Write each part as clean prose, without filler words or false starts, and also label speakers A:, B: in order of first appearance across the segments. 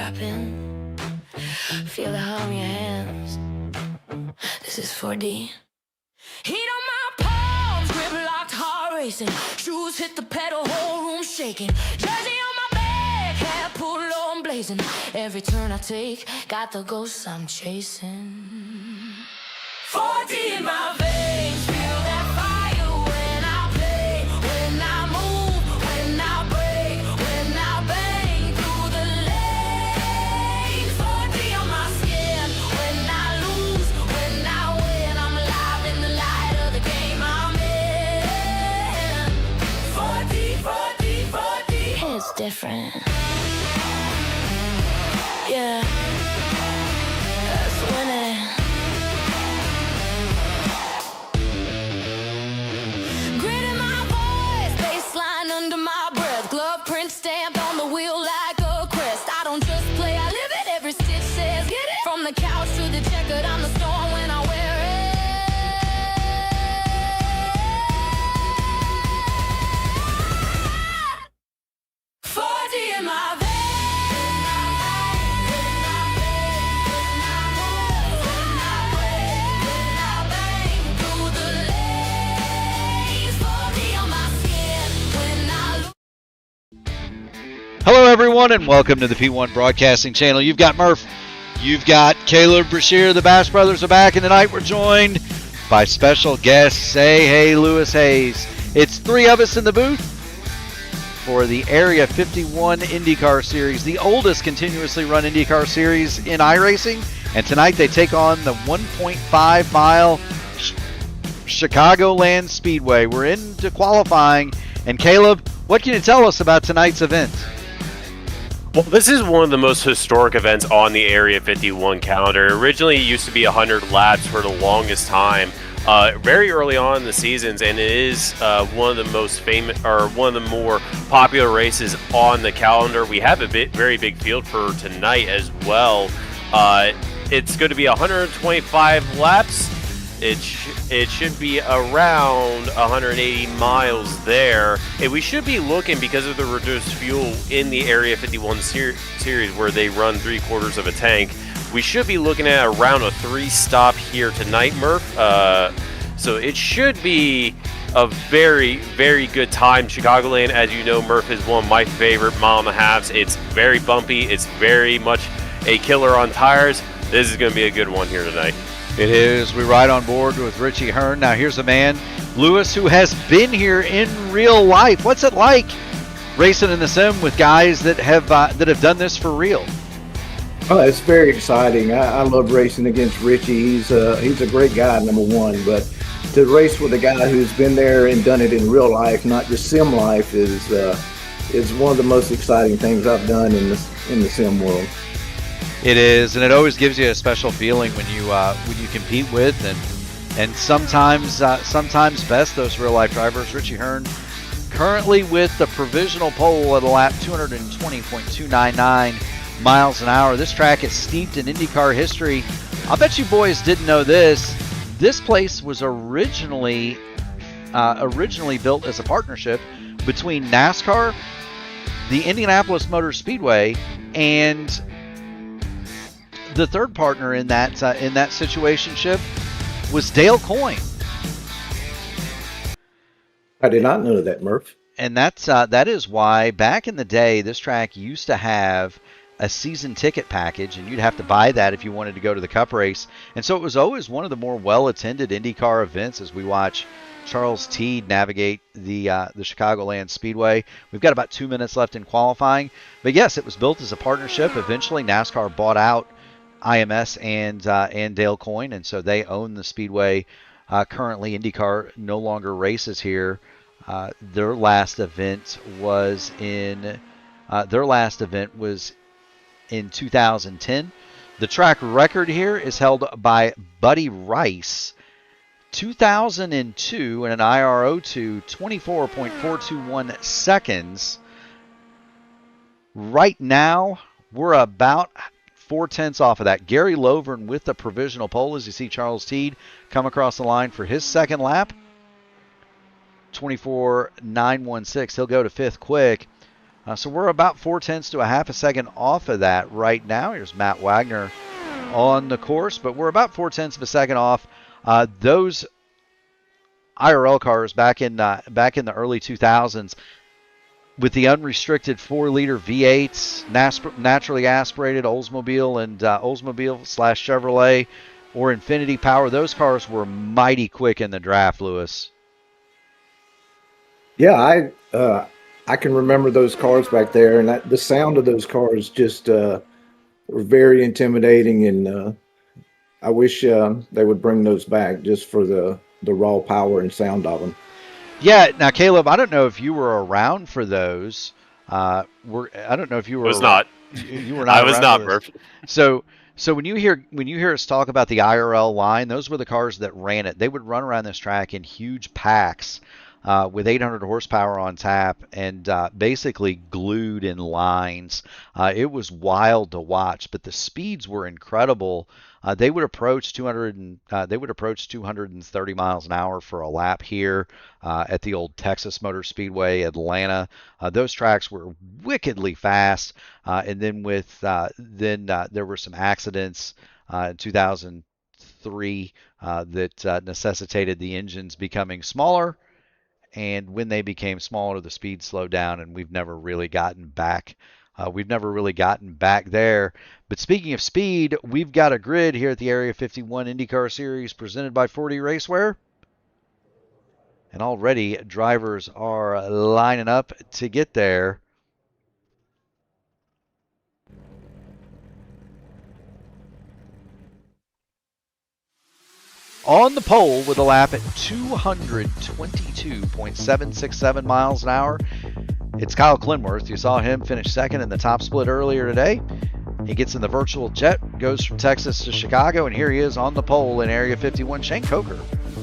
A: happen. Feel the hum in your hands. This is 4D. Heat on my palms, grip locked, heart racing. Shoes hit the pedal, whole room shaking. Jersey on my back, hat pulled low and blazing. Every turn I take, got the ghosts I'm chasing. 4D in my veins, feel that fire when I play, when I move, when I break, when I bang through the lanes. 4D on my skin, when I lose, when I win, I'm alive in the light of the game I'm in. 4D, 4D, 4D. It's different. Yeah, that's winning. Stamped on the wheel like a crest. I don't just play, I live it. Every stitch says get it. From the couch to the checkered, I'm the storm when I wear it. 4D in my veins.
B: Hello, everyone, and welcome to the P1 Broadcasting Channel. You've got Murph. You've got Caleb Brashear. The Bass Brothers are back, and tonight we're joined by special guest, Say Hey Lewis Hayes. It's three of us in the booth for the Area 51 IndyCar Series, the oldest continuously run IndyCar Series in iRacing. And tonight they take on the 1.5-mile CHICAGOLAND Speedway. We're into qualifying. And Caleb, what can you tell us about tonight's event?
C: Well, this is one of the most historic events on the Area 51 calendar. Originally, it used to be 100 laps for the longest time, very early on in the seasons, and it is one of the most famous, or one of the more popular races on the calendar. We have a very big field for tonight as well. It's going to be 125 laps. It should be around 180 miles there. And we should be looking, because of the reduced fuel in the Area 51 series where they run 3/4 of a tank, we should be looking at around a 3-stop here tonight, Murph. So it should be a very, very good time. Chicagoland, as you know, Murph, is one of my favorite mile and a halves. It's very bumpy. It's very much a killer on tires. This is going to be a good one here tonight.
B: It is. We ride on board with Richie Hearn. Now here's a man, Lewis, who has been here in real life. What's it like racing in the sim with guys that have done this for real?
D: Oh, it's very exciting. I love racing against Richie. He's a great guy, number one. But to race with a guy who's been there and done it in real life, not just sim life, is one of the most exciting things I've done in the sim world.
B: It is, and it always gives you a special feeling when you compete with and sometimes best those real life drivers. Richie Hearn currently with the provisional pole at a lap 220.299 miles an hour. This track is steeped in IndyCar history. I'll bet you boys didn't know this. This place was originally built as a partnership between NASCAR, the Indianapolis Motor Speedway, and the third partner in that situationship was Dale Coyne.
D: I did not know that, Murph.
B: And that is why back in the day this track used to have a season ticket package, and you'd have to buy that if you wanted to go to the Cup race. And so it was always one of the more well-attended IndyCar events as we watch Charles Teed navigate the Chicagoland Speedway. We've got about 2 minutes left in qualifying. But yes, it was built as a partnership. Eventually NASCAR bought out IMS and Dale Coyne, and so they own the speedway. Currently, IndyCar no longer races here. Their last event was in 2010. The track record here is held by Buddy Rice. 2002 in an IR18, 24.421 seconds. Right now, we're about 4/10 off of that. Gary Lovern with the provisional pole as you see Charles Teed come across the line for his second lap. 24.916. He'll go to fifth quick. So we're about 0.4 to a half a second off of that right now. Here's Matt Wagner on the course, but we're about 0.4 of a second off. Those IRL cars back in the early 2000s with the unrestricted 4-liter V8s, naturally aspirated Oldsmobile and Oldsmobile/Chevrolet or Infinity Power, those cars were mighty quick in the draft, Lewis.
D: Yeah, I can remember those cars back there, and the sound of those cars just were very intimidating, and I wish they would bring those back just for the raw power and sound of them.
B: Yeah. Now, Caleb, I don't know if you were around for those. I don't know if you were.
C: I was not.
B: You were not.
C: I was not, Murph.
B: So when you hear us talk about the IRL line, those were the cars that ran it. They would run around this track in huge packs with 800 horsepower on tap and basically glued in lines. It was wild to watch, but the speeds were incredible. They would approach 230 miles an hour for a lap here at the old Texas Motor Speedway, Atlanta. Those tracks were wickedly fast, and then there were some accidents in 2003 that necessitated the engines becoming smaller. And when they became smaller, the speed slowed down, and we've never really gotten back. There. But speaking of speed, we've got a grid here at the Area 51 IndyCar Series presented by 4D Racewear. And already drivers are lining up to get there. On the pole with a lap at 222.767 miles an hour. It's Kyle Clinworth. You saw him finish second in the top split earlier today. He gets in the virtual jet, goes from Texas to Chicago, and here he is on the pole in Area 51. Shane Coker,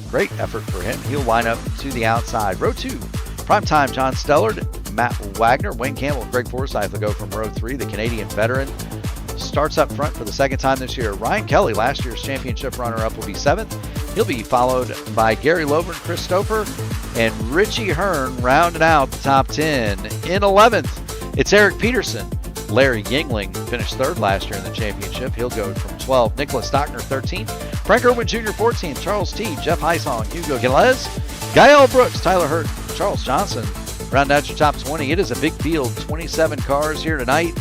B: great effort for him. He'll line up to the outside. Row 2, primetime John Stellard, Matt Wagner, Wayne Campbell, Greg Forsythe will go from row 3. The Canadian veteran starts up front for the second time this year. Ryan Kelly, last year's championship runner-up, will be 7th. He'll be followed by Gary Lober and Chris Stouffer, and Richie Hearn rounding out the top 10. In 11th, it's Eric Peterson. Larry Yingling finished 3rd last year in the championship. He'll go from 12. Nicholas Stockner, 13th. Frank Irwin Jr., 14th. Charles T., Jeff Heisong, Hugo Gilles, Gael Brooks, Tyler Hurt, Charles Johnson. Round out your top 20. It is a big field. 27 cars here tonight.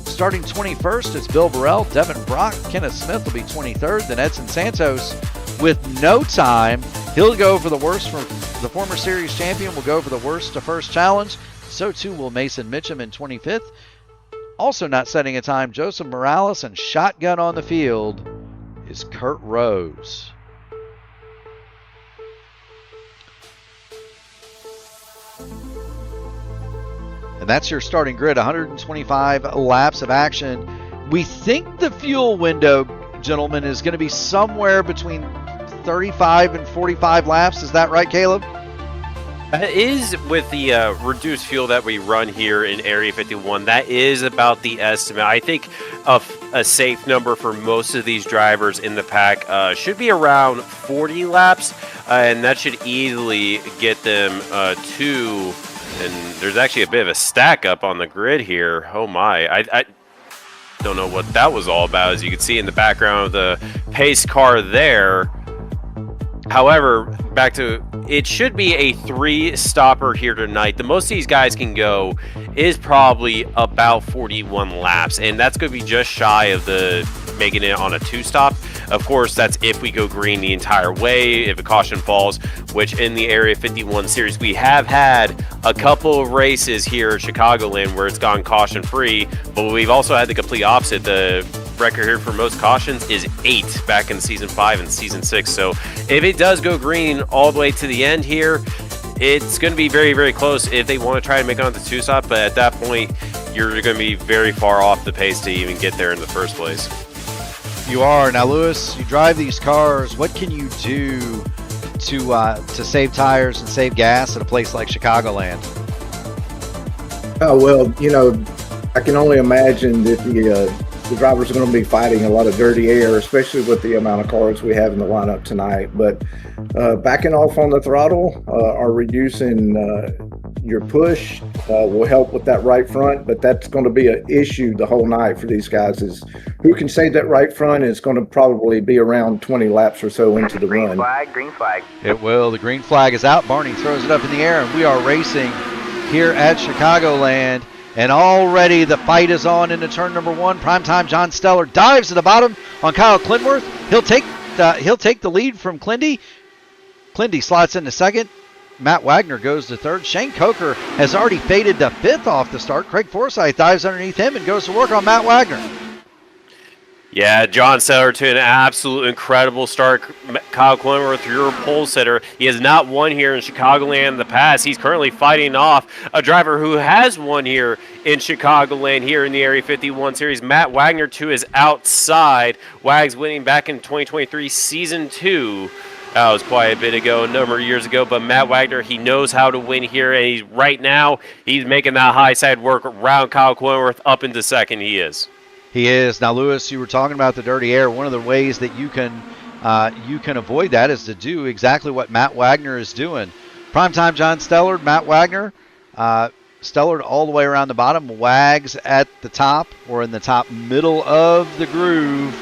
B: Starting 21st, it's Bill Burrell, Devin Brock, Kenneth Smith will be 23rd. Then Edson Santos with no time. He'll go for the worst for the former series champion, will go for the worst to first challenge. So too will Mason Mitchum in 25th. Also not setting a time, Joseph Morales, and shotgun on the field is Kurt Rose. And that's your starting grid, 125 laps of action. We think the fuel window, gentlemen, is going to be somewhere between 35 and 45 laps. Is that right, Caleb?
C: That is with the reduced fuel that we run here in Area 51. That is about the estimate. I think a safe number for most of these drivers in the pack should be around 40 laps, and that should easily get them to. And there's actually a bit of a stack up on the grid here. Oh my! I don't know what that was all about. As you can see in the background of the pace car there. However, back to it should be a 3-stopper here tonight. The most these guys can go is probably about 41 laps, and that's going to be just shy of the making it on a 2-stop. Of course, that's if we go green the entire way, if a caution falls, which in the Area 51 series, we have had a couple of races here at Chicagoland where it's gone caution-free, but we've also had the complete opposite. The record here for most cautions is 8 back in Season 5 and Season 6. So if it does go green all the way to the end here, it's going to be very, very close if they want to try to make it on the 2-stop, but at that point, you're going to be very far off the pace to even get there in the first place.
B: You are. Now, Lewis, you drive these cars. What can you do to save tires and save gas at a place like Chicagoland?
D: Oh, well, I can only imagine that the the drivers are going to be fighting a lot of dirty air, especially with the amount of cars we have in the lineup tonight. But backing off on the throttle or reducing your push will help with that right front, but that's going to be an issue the whole night for these guys. Is who can save that right front is going to probably be around 20 laps or so into the run.
E: Green flag.
B: It will. The green flag is out. Barney throws it up in the air, and we are racing here at Chicagoland. And already the fight is on into turn number 1. Primetime John Steller dives to the bottom on Kyle Clinworth. He'll take the lead from Clindy. Clindy slots into second. Matt Wagner goes to third. Shane Coker has already faded to fifth off the start. Craig Forsyth dives underneath him and goes to work on Matt Wagner.
C: Yeah, John Steller to an absolute incredible start. Kyle Clinworth, your pole sitter. He has not won here in Chicagoland in the past. He's currently fighting off a driver who has won here in Chicagoland here in the Area 51 Series. Matt Wagner to his outside. Wags winning back in 2023 Season 2. That was quite a bit ago, a number of years ago. But Matt Wagner, he knows how to win here. And right now, he's making that high side work around Kyle Clinworth up into second. He is.
B: He is. Now, Lewis, you were talking about the dirty air. One of the ways that you can avoid that is to do exactly what Matt Wagner is doing. Primetime John Stellard, Matt Wagner. Stellard all the way around the bottom. Wags at the top or in the top middle of the groove.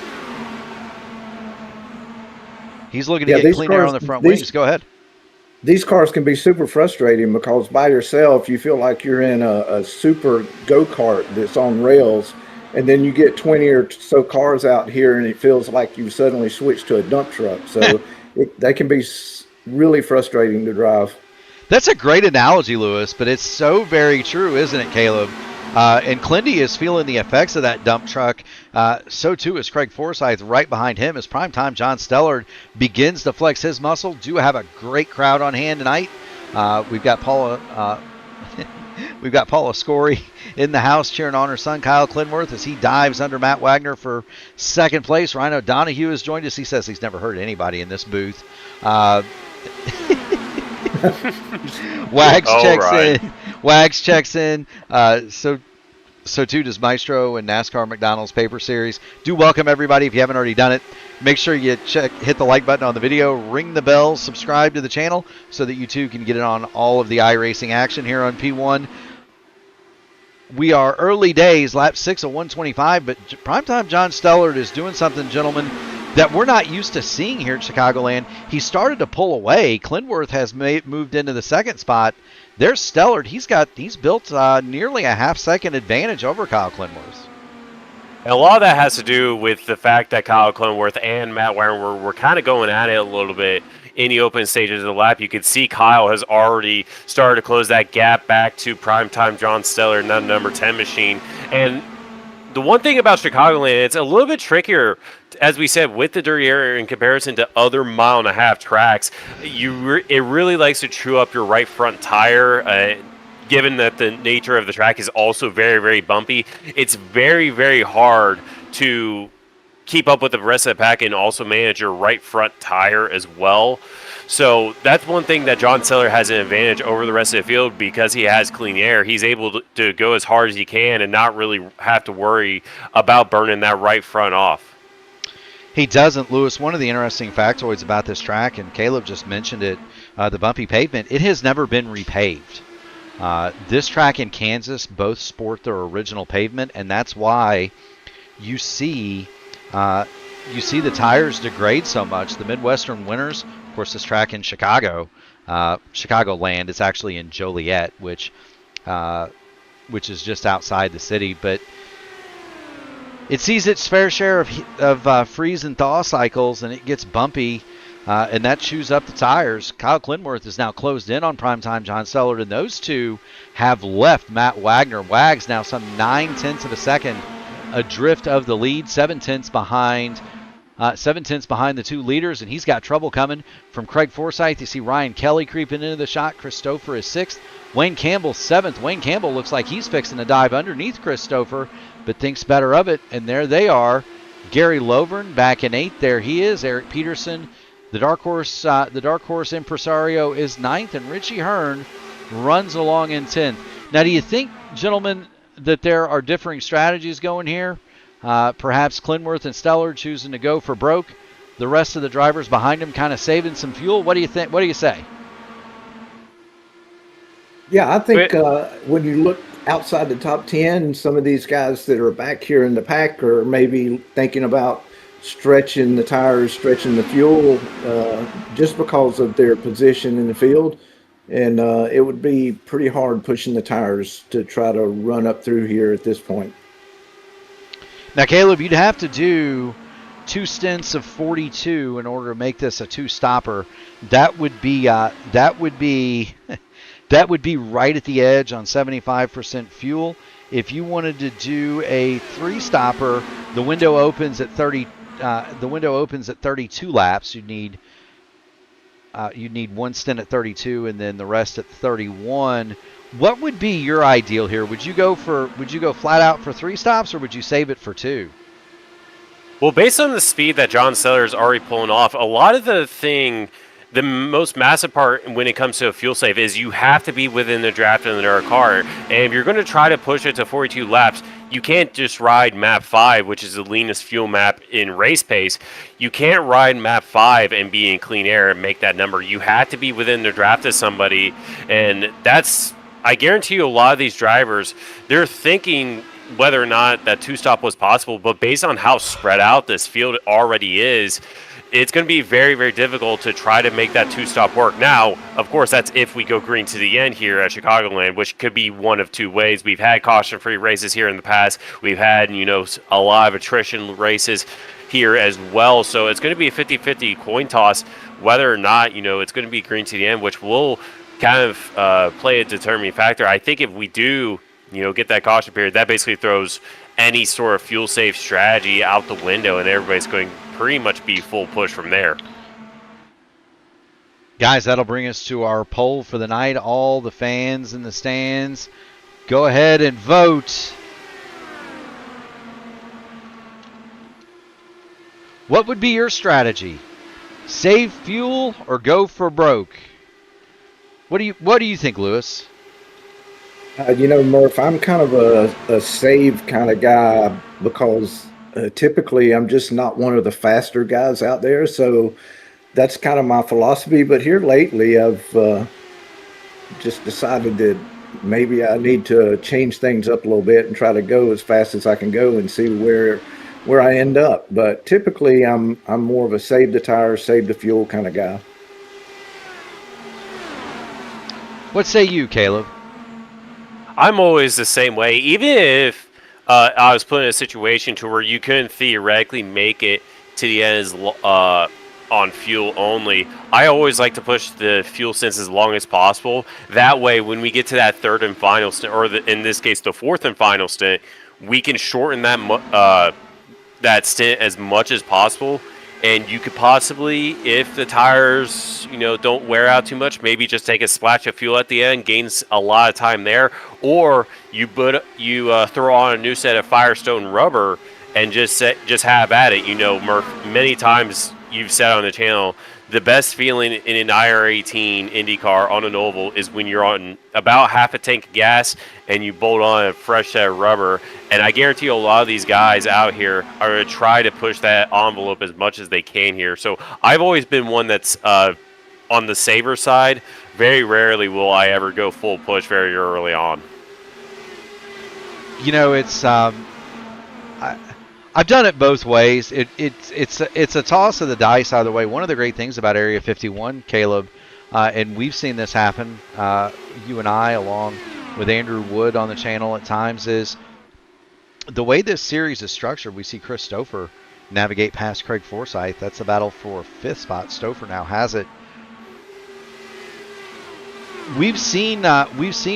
B: He's looking to get clean air on the front wings. Go ahead.
D: These cars can be super frustrating because by yourself you feel like you're in a super go-kart that's on rails. And then you get 20 or so cars out here, and it feels like you suddenly switched to a dump truck. So they can be really frustrating to drive.
B: That's a great analogy, Lewis, but it's so very true, isn't it, Caleb? And Clindy is feeling the effects of that dump truck. So, too, is Craig Forsyth right behind him as primetime John Stellard begins to flex his muscle. Do have a great crowd on hand tonight. We've got Paula... We've got Paula Scory in the house cheering on her son, Kyle Clinworth, as he dives under Matt Wagner for second place. Rhino Donahue has joined us. He says he's never heard anybody in this booth. Wags checks in. Wags checks in. So too does Maestro and NASCAR McDonald's Paper Series. Do welcome everybody if you haven't already done it. Make sure you hit the like button on the video, ring the bell, subscribe to the channel so that you too can get it on all of the iRacing action here on P1. We are early days, lap 6 of 125, but primetime John Stellard is doing something, gentlemen, that we're not used to seeing here at Chicagoland. He started to pull away. Clinworth has moved into the second spot. There's Stellard. He's built nearly a half-second advantage over Kyle Clinworth.
C: And a lot of that has to do with the fact that Kyle Clinworth and Matt Wagner were kind of going at it a little bit in the open stages of the lap. You could see Kyle has already started to close that gap back to primetime John Stellard and that number 10 machine. And the one thing about Chicagoland, it's a little bit trickier, as we said, with the dirty air in comparison to other mile-and-a-half tracks. It really likes to chew up your right front tire. Given that the nature of the track is also very, very bumpy, it's very, very hard to keep up with the rest of the pack and also manage your right front tire as well. So that's one thing that John Stellar has an advantage over the rest of the field because he has clean air. He's able to go as hard as he can and not really have to worry about burning that right front off.
B: He doesn't, Lewis. One of the interesting factoids about this track, and Caleb just mentioned it, the bumpy pavement, it has never been repaved. This track in Kansas both sport their original pavement, and that's why you see the tires degrade so much. The Midwestern winners, of course, this track in Chicagoland, it's actually in Joliet, which is just outside the city, but it sees its fair share of freeze and thaw cycles, and it gets bumpy. And that chews up the tires. Kyle Clinworth is now closed in on primetime John Stellard, and those two have left Matt Wagner. Wags now some 9/10 of a second adrift of the lead, 7/10 behind. 7/10 behind the two leaders, and he's got trouble coming from Craig Forsyth. You see Ryan Kelly creeping into the shot. Christopher is 6th. Wayne Campbell 7th. Wayne Campbell looks like he's fixing to dive underneath Christopher, but thinks better of it. And there they are. Gary Lovern back in 8th. There he is. Eric Peterson, the dark horse impresario, is 9th, and Richie Hearn runs along in 10th. Now, do you think, gentlemen, that there are differing strategies going here? Perhaps Clinworth and Stellar choosing to go for broke. The rest of the drivers behind him kind of saving some fuel. What do you think? What do you say?
D: Yeah, I think when you look outside the top 10, some of these guys that are back here in the pack are maybe thinking about stretching the tires, stretching the fuel, just because of their position in the field. And it would be pretty hard pushing the tires to try to run up through here at this point.
B: Now, Caleb, you'd have to do 2 stints of 42 in order to make this a 2-stopper. That would be that would be right at the edge on 75% fuel. If you wanted to do a 3-stopper, the window opens at 30. The window opens at 32 laps. You'd need 1 stint at 32 and then the rest at 31. What would be your ideal here? Would you go flat out for 3 stops, or would you save it for 2?
C: Well, based on the speed that John Seller is already pulling off, a lot of the most massive part when it comes to a fuel save is you have to be within the draft of the car. And if you're going to try to push it to 42 laps, you can't just ride map 5, which is the leanest fuel map in race pace. You can't ride map 5 and be in clean air and make that number. You have to be within the draft of somebody. And I guarantee you a lot of these drivers, they're thinking whether or not that 2-stop was possible, but based on how spread out this field already is, it's going to be very, very difficult to try to make that 2-stop work. Now, of course, that's if we go green to the end here at Chicagoland, which could be one of 2 ways. We've had caution-free races here in the past. We've had, a lot of attrition races here as well. So it's going to be a 50-50 coin toss whether or not, it's going to be green to the end, which will kind of play a determining factor. I think if we do, get that caution period, that basically throws any sort of fuel safe strategy out the window, and everybody's going to pretty much be full push from there.
B: Guys, that'll bring us to our poll for the night. All the fans in the stands, go ahead and vote. What would be your strategy? Save fuel or go for broke? What do you think, Lewis?
D: Murph, I'm kind of a save kind of guy because typically I'm just not one of the faster guys out there. So that's kind of my philosophy. But here lately, I've just decided that maybe I need to change things up a little bit and try to go as fast as I can go and see where I end up. But typically, I'm more of a save the tires, save the fuel kind of guy.
B: What say you, Caleb?
C: I'm always the same way. Even if I was put in a situation to where you couldn't theoretically make it to the end on fuel only, I always like to push the fuel stints as long as possible. That way, when we get to that 3rd and final stint, or in this case, the 4th and final stint, we can shorten that stint as much as possible. And you could possibly, if the tires, don't wear out too much, maybe just take a splash of fuel at the end, gains a lot of time there. Or you throw on a new set of Firestone rubber and just have at it. Murph, many times you've said on the channel, the best feeling in an IR18 IndyCar on an oval is when you're on about half a tank of gas and you bolt on a fresh set of rubber. And I guarantee you a lot of these guys out here are going to try to push that envelope as much as they can here. So I've always been one that's on the saver side. Very rarely will I ever go full push very early on.
B: It's I've done it both ways. It's a toss of the dice either way. One of the great things about Area 51, Caleb, and we've seen this happen, you and I, along with Andrew Wood on the channel at times, is the way this series is structured. We see Chris Stouffer navigate past Craig Forsyth. That's a battle for 5th spot. Stouffer now has it. We've seen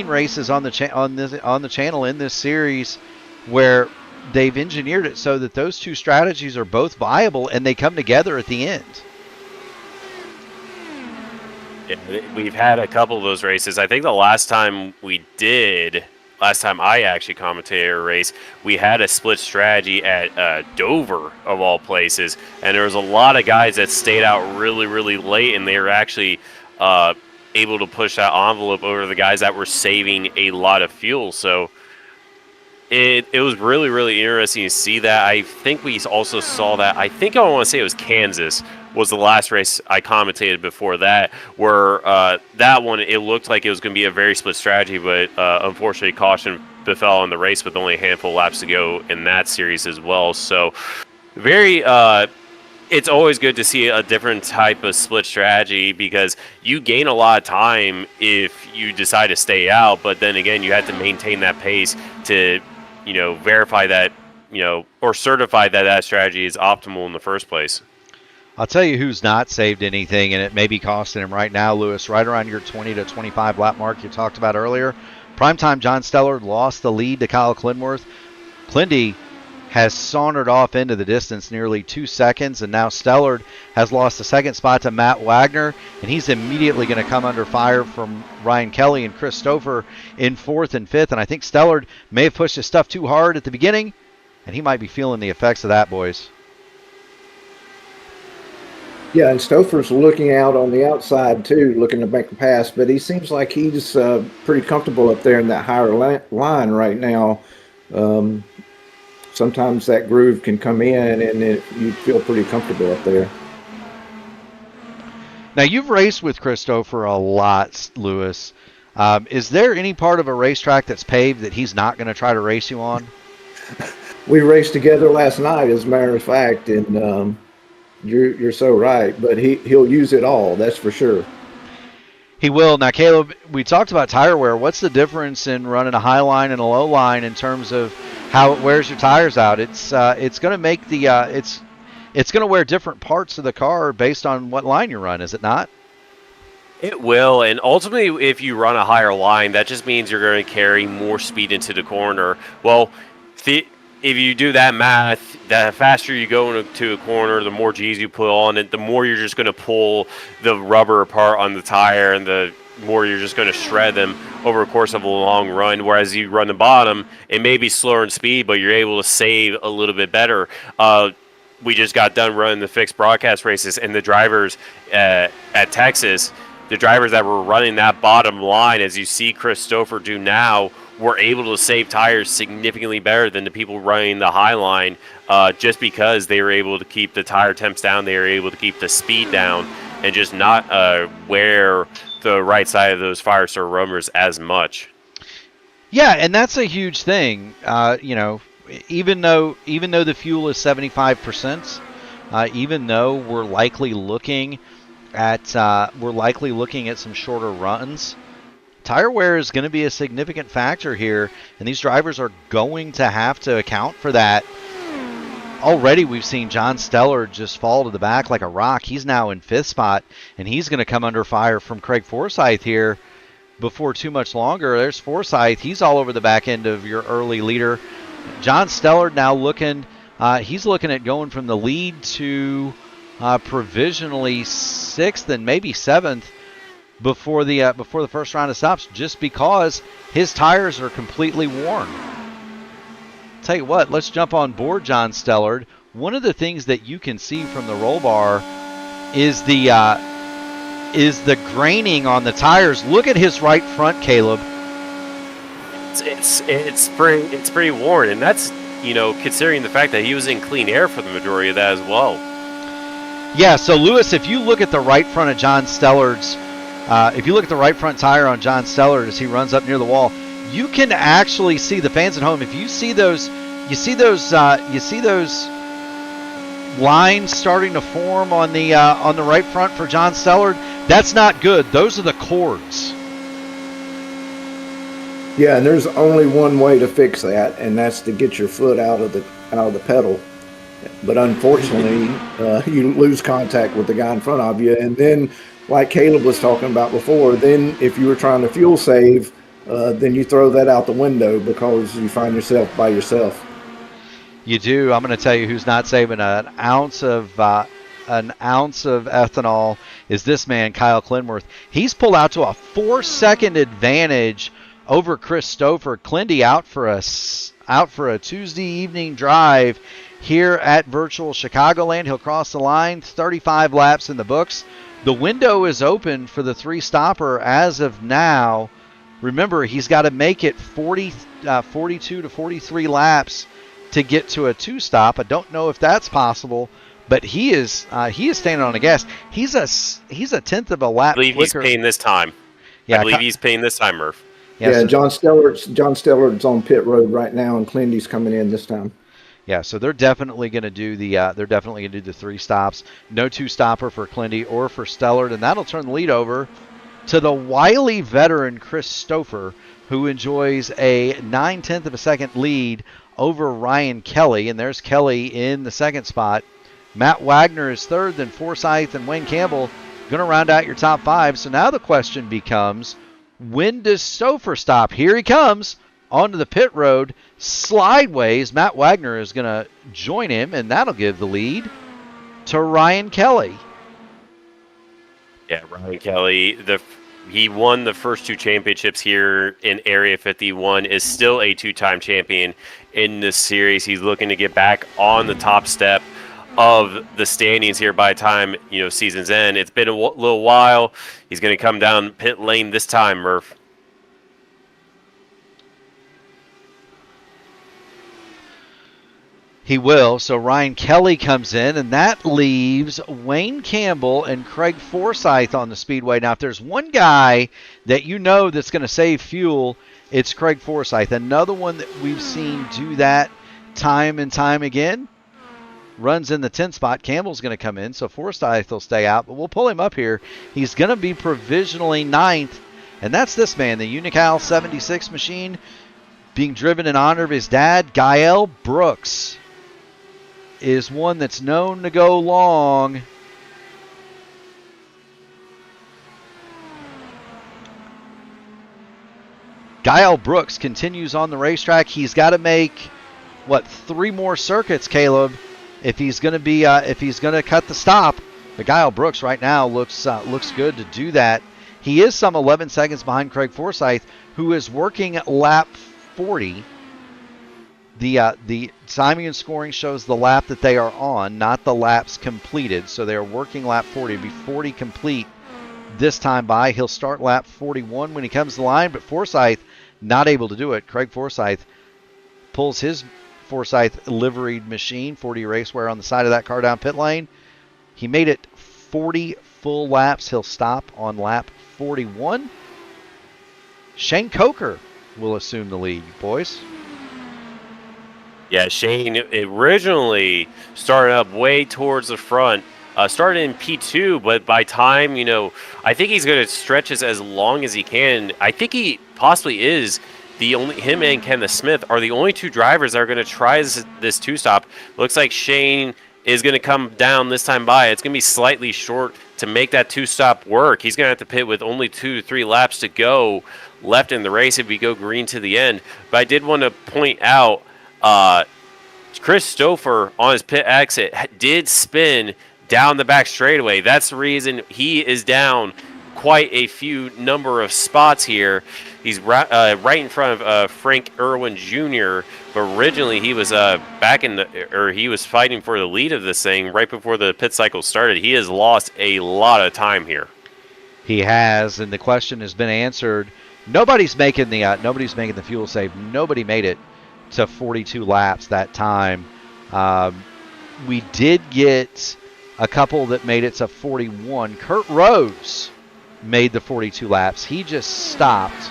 B: races on the channel in this series where they've engineered it so that those 2 strategies are both viable and they come together at the end.
C: Yeah, we've had a couple of those races. I think the last time I actually commentated a race, we had a split strategy at Dover, of all places, and there was a lot of guys that stayed out really, really late, and they were actually able to push that envelope over the guys that were saving a lot of fuel. So it was really, really interesting to see that. I think we also saw that. I think I want to say it was Kansas was the last race I commentated before that, where that one, it looked like it was going to be a very split strategy, but unfortunately caution befell on the race with only a handful of laps to go in that series as well. So very it's always good to see a different type of split strategy, because you gain a lot of time if you decide to stay out, but then again, you have to maintain that pace to, verify that, or certify that that strategy is optimal in the first place.
B: I'll tell you who's not saved anything, and it may be costing him right now, Lewis, right around your 20 to 25 lap mark you talked about earlier. Primetime John Stellard lost the lead to Kyle Clinworth. Clindy has sauntered off into the distance nearly 2 seconds, and now Stellard has lost the second spot to Matt Wagner, and he's immediately going to come under fire from Ryan Kelly and Chris Stouffer in 4th and 5th, and I think Stellard may have pushed his stuff too hard at the beginning, and he might be feeling the effects of that, boys.
D: Yeah, and Stouffer's looking out on the outside too, looking to make a pass, but he seems like he's pretty comfortable up there in that higher line right now. Sometimes that groove can come in, and you feel pretty comfortable up there.
B: Now, you've raced with Chris Stouffer a lot, Lewis. Is there any part of a racetrack that's paved that he's not going to try to race you on?
D: We raced together last night, as a matter of fact, and you're so right. But he'll use it all, that's for sure.
B: He will. Now, Caleb, we talked about tire wear. What's the difference in running a high line and a low line in terms of how it wears your tires out? It's going to make the it's going to wear different parts of the car based on what line you run, is it not?
C: It will, and ultimately, if you run a higher line, that just means you're going to carry more speed into the corner. Well, if you do that math, the faster you go into a corner, the more G's you put on it, the more you're just going to pull the rubber apart on the tire, and the more you're just going to shred them over the course of a long run. Whereas you run the bottom, it may be slower in speed, but you're able to save a little bit better. We just got done running the fixed broadcast races, and the drivers at Texas, the drivers that were running that bottom line, as you see Chris Stouffer do now, were able to save tires significantly better than the people running the high line, just because they were able to keep the tire temps down, they were able to keep the speed down, and just not wear the right side of those Firestone rubbers as much.
B: Yeah, and that's a huge thing. Even though the fuel is 75%, even though we're likely looking at some shorter runs, tire wear is going to be a significant factor here, and these drivers are going to have to account for that. Already we've seen John Stellard just fall to the back like a rock. He's now in 5th spot, and he's going to come under fire from Craig Forsyth here before too much longer. There's Forsyth. He's all over the back end of your early leader. John Stellard now he's looking at going from the lead to provisionally 6th and maybe 7th before the first round of stops, just because his tires are completely worn. Tell you what, let's jump on board John Stellard. One of the things that you can see from the roll bar is the graining on the tires. Look at his right front, Caleb.
C: It's pretty worn, and that's considering the fact that he was in clean air for the majority of that as well.
B: Yeah. So Lewis, if you look at the right front of John Stellard's, if you look at the right front tire on John Stellard as he runs up near the wall, you can actually see, the fans at home, if you see those lines starting to form on the right front for John Stellard, that's not good. Those are the cords.
D: Yeah, and there's only one way to fix that, and that's to get your foot out of the pedal. But unfortunately, you lose contact with the guy in front of you, and then, like Caleb was talking about before, then if you were trying to fuel save, then you throw that out the window because you find yourself by yourself.
B: You do. I'm going to tell you who's not saving an ounce of ethanol is this man, Kyle Clinworth. He's pulled out to a 4-second advantage over Chris Stouffer. Clindy out for a Tuesday evening drive here at virtual Chicagoland. He'll cross the line. 35 laps in the books. The window is open for the 3-stopper as of now. Remember, he's got to make it 42 to 43 laps to get to a two-stop. I don't know if that's possible, but he is standing on the gas. He's a tenth of a lap
C: I believe
B: quicker.
C: he's paying this time.
B: Yeah,
C: I believe he's paying this time, Murph.
D: Yeah, John Stellard's on pit road right now, and Clindy's coming in this time.
B: Yeah, so they're definitely going to do the 3 stops. No two-stopper for Clindy or for Stellard, and that'll turn the lead over to the wily veteran Chris Stouffer, who enjoys a 9/10 of a second lead over Ryan Kelly, and there's Kelly in the second spot. Matt Wagner is third, then Forsythe and Wayne Campbell going to round out your top 5. So now the question becomes, when does Stouffer stop? Here he comes onto the pit road, slideways. Matt Wagner is going to join him, and that'll give the lead to Ryan Kelly.
C: Yeah, Ryan Kelly, he won the first 2 championships here in Area 51, is still a 2-time champion in this series. He's looking to get back on the top step of the standings here by the time, season's end. It's been a little while. He's going to come down pit lane this time, Murph.
B: He will. So Ryan Kelly comes in, and that leaves Wayne Campbell and Craig Forsythe on the speedway. Now, if there's one guy that that's going to save fuel, it's Craig Forsythe. Another one that we've seen do that time and time again. Runs in the 10th spot. Campbell's going to come in, so Forsythe will stay out, but we'll pull him up here. He's going to be provisionally 9th, and that's this man, the Unical 76 machine, being driven in honor of his dad, Gael Brooks. Is one that's known to go long. Gael Brooks continues on the racetrack. He's got to make 3 more circuits, Caleb, if he's going to cut the stop. But Gael Brooks right now looks good to do that. He is some 11 seconds behind Craig Forsythe, who is working lap 40. The timing and scoring shows the lap that they are on, not the laps completed. So they are working lap 40. It'll be 40 complete this time by. He'll start lap 41 when he comes to the line, but Forsythe not able to do it. Craig Forsythe pulls his Forsythe liveried machine, 40 racewear on the side of that car down pit lane. He made it 40 full laps. He'll stop on lap 41. Shane Coker will assume the lead, boys.
C: Yeah, Shane originally started up way towards the front, started in P2, but by time, I think he's going to stretch this as long as he can. I think he possibly is him and Kenneth Smith are the only 2 drivers that are going to try this 2-stop. Looks like Shane is going to come down this time by. It's going to be slightly short to make that 2-stop work. He's going to have to pit with only 2 to 3 laps to go left in the race if we go green to the end. But I did want to point out, Chris Stouffer on his pit exit did spin down the back straightaway. That's the reason he is down quite a few number of spots here. He's right in front of Frank Irwin Jr., but originally he was he was fighting for the lead of this thing right before the pit cycle started. He has lost a lot of time here.
B: He has, and the question has been answered. Nobody's making the fuel save. Nobody made it to 42 laps that time. We did get a couple that made it to 41. Kurt Rose made the 42 laps. He just stopped.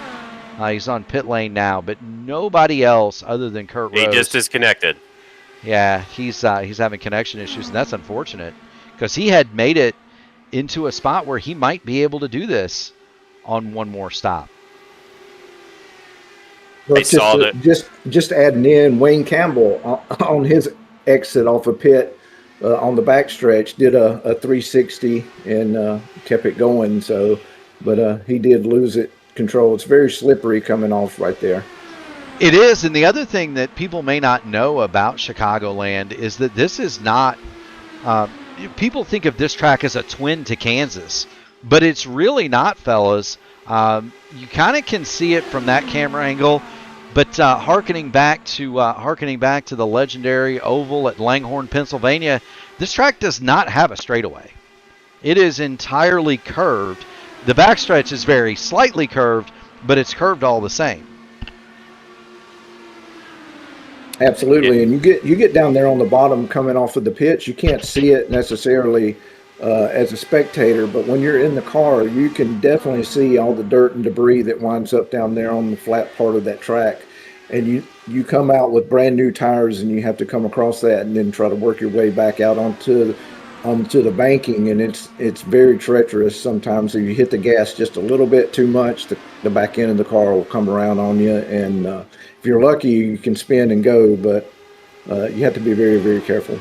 B: He's on pit lane now, but nobody else other than Kurt Rose.
C: He just disconnected.
B: Yeah, he's having connection issues, and that's unfortunate because he had made it into a spot where he might be able to do this on one more stop.
D: Well,
C: I
D: just adding in Wayne Campbell on his exit off a pit on the backstretch did a 360 and kept it going. So, but he did lose control. It's very slippery coming off right there.
B: It is, and the other thing that people may not know about Chicagoland is that this is not. People think of this track as a twin to Kansas, but it's really not, fellas. You kind of can see it from that camera angle, but harkening back to the legendary oval at Langhorne, Pennsylvania, this track does not have a straightaway. It is entirely curved. The backstretch is very slightly curved, but it's curved all the same.
D: Absolutely, and you get down there on the bottom coming off of the pits. You can't see it necessarily as a spectator, but when you're in the car, you can definitely see all the dirt and debris that winds up down there on the flat part of that track. And you come out with brand new tires, and you have to come across that and then try to work your way back out onto the banking, and it's very treacherous sometimes. If you hit the gas just a little bit too much, the back end of the car will come around on you, and if you're lucky, you can spin and go, but you have to be very, very careful.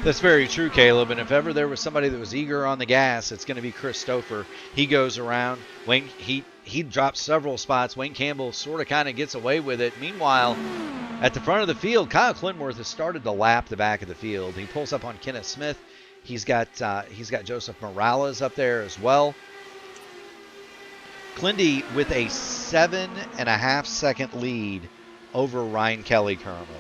B: That's very true, Caleb. And if ever there was somebody that was eager on the gas, it's going to be Chris Stouffer. He goes around. Wayne, he drops several spots. Wayne Campbell sort of kind of gets away with it. Meanwhile, at the front of the field, Kyle Clinworth has started to lap the back of the field. He pulls up on Kenneth Smith. He's got Joseph Morales up there as well. Clindy with a 7.5-second lead over Ryan Kelly currently.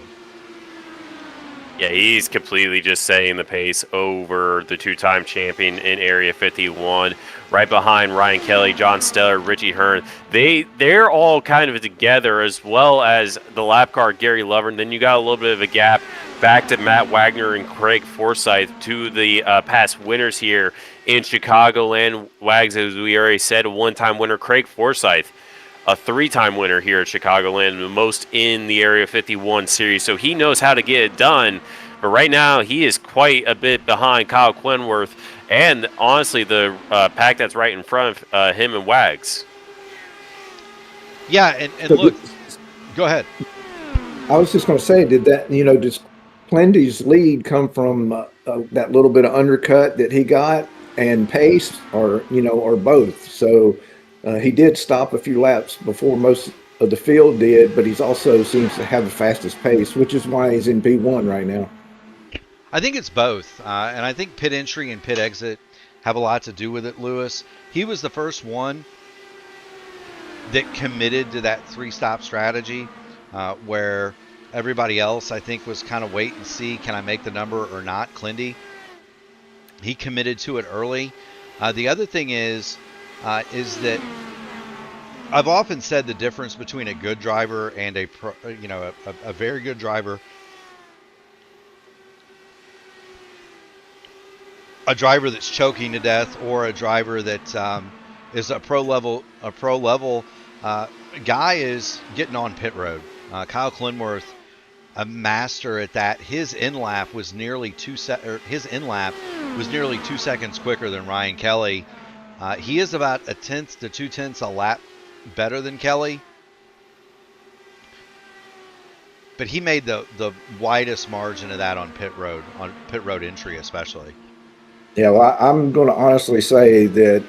C: Yeah, he's completely just setting the pace over the two-time champion in Area 51. Right behind Ryan Kelly, John Steller, Richie Hearn. They're all kind of together, as well as the lap car Gary Lovern. Then you got a little bit of a gap back to Matt Wagner and Craig Forsyth, two of the past winners here in Chicagoland. Wags, as we already said, a one-time winner. Craig Forsyth, a three-time winner here at Chicagoland, the most in the Area 51 series, so he knows how to get it done. But right now, he is quite a bit behind Kyle Clinworth and, honestly, the pack that's right in front of him and Wags.
B: Yeah, and look, go ahead.
D: I was just going to say, does Clindy's lead come from that little bit of undercut that he got and pace, or both? So he did stop a few laps before most of the field did, but he's also seems to have the fastest pace, which is why he's in P1 right now.
B: I think it's both, and I think pit entry and pit exit have a lot to do with it, Lewis. He was the first one that committed to that three-stop strategy, where everybody else, I think, was kind of wait and see, can I make the number or not? Clindy, he committed to it early. The other thing is that I've often said the difference between a good driver and a very good driver. A driver that's choking to death, or a driver that is a pro level guy is getting on pit road. Kyle Clinworth, a master at that. His in lap was nearly 2 seconds quicker than Ryan Kelly. He is about 1/10 to 2/10 a lap better than Kelly, but he made the widest margin of that on pit road entry especially.
D: Yeah, well, I'm going to honestly say that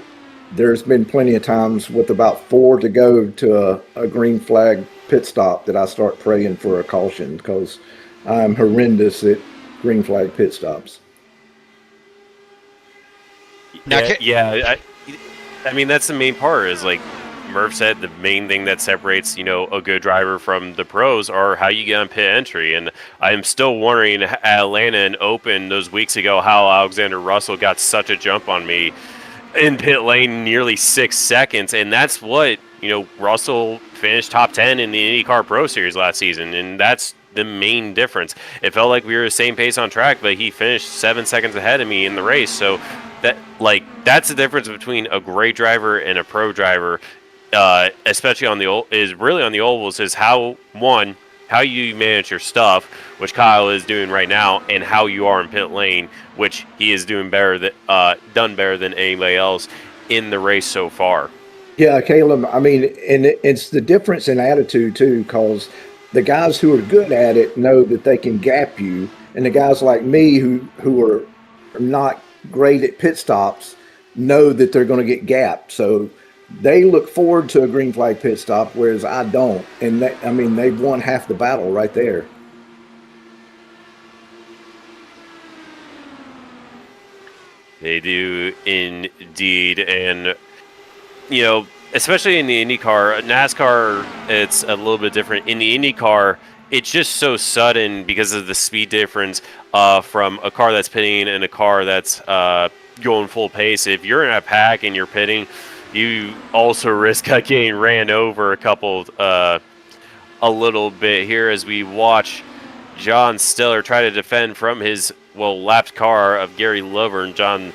D: there's been plenty of times with about 4 to go to a green flag pit stop that I start praying for a caution, because I'm horrendous at green flag pit stops.
C: I mean, that's the main part, is like Murph said, the main thing that separates, a good driver from the pros are how you get on pit entry. And I'm still wondering at Atlanta and Open those weeks ago how Alexander Russell got such a jump on me in pit lane, nearly 6 seconds. And that's what, Russell finished top 10 in the IndyCar Pro Series last season. And that's the main difference. It felt like we were the same pace on track, but he finished 7 seconds ahead of me in the race. So that's the difference between a great driver and a pro driver. Especially on the ovals, is how you manage your stuff, which Kyle is doing right now, and how you are in pit lane, which he is doing done better than anybody else in the race so far.
D: Yeah, Caleb, I mean, and it's the difference in attitude too, because the guys who are good at it know that they can gap you, and the guys like me who are not great at pit stops know that they're going to get gapped. So they look forward to a green flag pit stop, whereas I don't. And they've won half the battle right there.
C: They do indeed. And, especially in the IndyCar, NASCAR, it's a little bit different. In the IndyCar, it's just so sudden because of the speed difference from a car that's pitting and a car that's going full pace. If you're in a pack and you're pitting, you also risk getting ran over a little bit here as we watch John Stiller try to defend from his, lapped car of Gary Lovern. John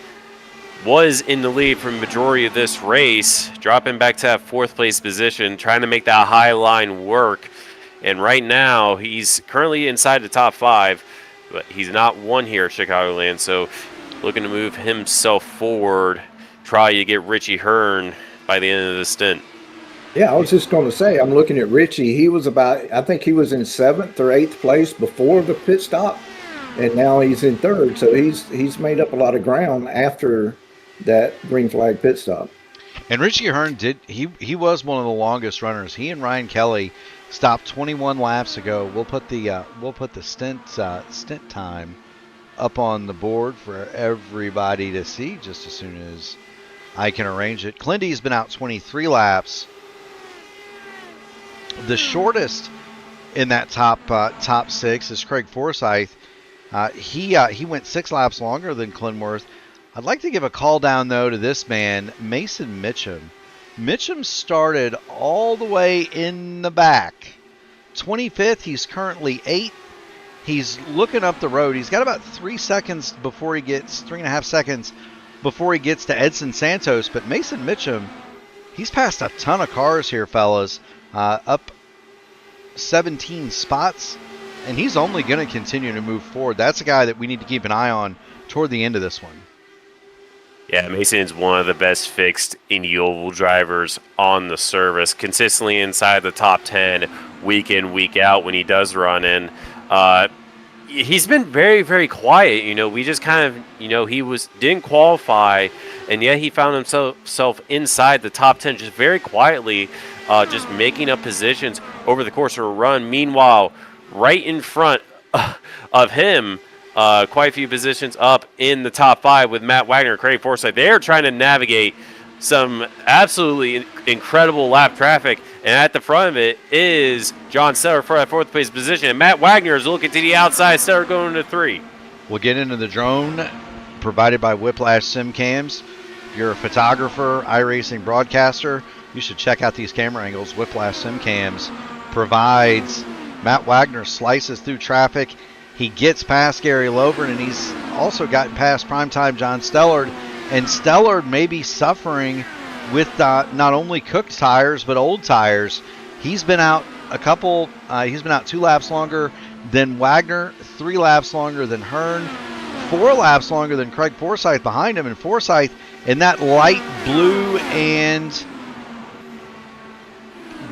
C: was in the lead for the majority of this race, dropping back to that fourth place position, trying to make that high line work. And right now, he's currently inside the top 5, but he's not won here at Chicagoland, so looking to move himself forward, try to get Richie Hearn by the end of the stint.
D: Yeah, I was just going to say, I'm looking at Richie. He was I think he was in 7th or 8th place before the pit stop, and now he's in 3rd. So he's made up a lot of ground after that green flag pit stop.
B: And Richie Hearn he was one of the longest runners. He and Ryan Kelly stopped 21 laps ago. We'll put the stint time up on the board for everybody to see just as soon as I can arrange it. Clindy's been out 23 laps. The shortest in that top 6 is Craig Forsyth. He went 6 laps longer than Clinworth. I'd like to give a call down, though, to this man, Mason Mitchum. Mitchum started all the way in the back. 25th, he's currently 8th. He's looking up the road. He's got about 3 seconds before he gets, 3.5 seconds before he gets to Edson Santos. But Mason Mitchum, he's passed a ton of cars here, fellas. Up 17 spots, and he's only going to continue to move forward. That's a guy that we need to keep an eye on toward the end of this one.
C: Yeah, Mason's one of the best fixed Indy Oval drivers on the service, consistently inside the top 10 week in, week out when he does run in. He's been very, very quiet. We just kind of, he didn't qualify, and yet he found himself inside the top 10 just very quietly, just making up positions over the course of a run. Meanwhile, right in front of him, quite a few positions up in the top 5 with Matt Wagner and Craig Forsyth. They're trying to navigate some absolutely incredible lap traffic, and at the front of it is John Steller for that 4th place position, and Matt Wagner is looking to the outside. Steller going to 3.
B: We'll get into the drone provided by Whiplash Sim Cams. If you're a photographer, iRacing broadcaster, you should check out these camera angles. Whiplash Sim Cams provides. Matt Wagner slices through traffic. He gets past Gary Lovern, and he's also gotten past primetime John Stellard. And Stellard may be suffering with not only cooked tires but old tires. He's been out he's been out 2 laps longer than Wagner, 3 laps longer than Hearn, 4 laps longer than Craig Forsyth behind him. And Forsyth in that light blue and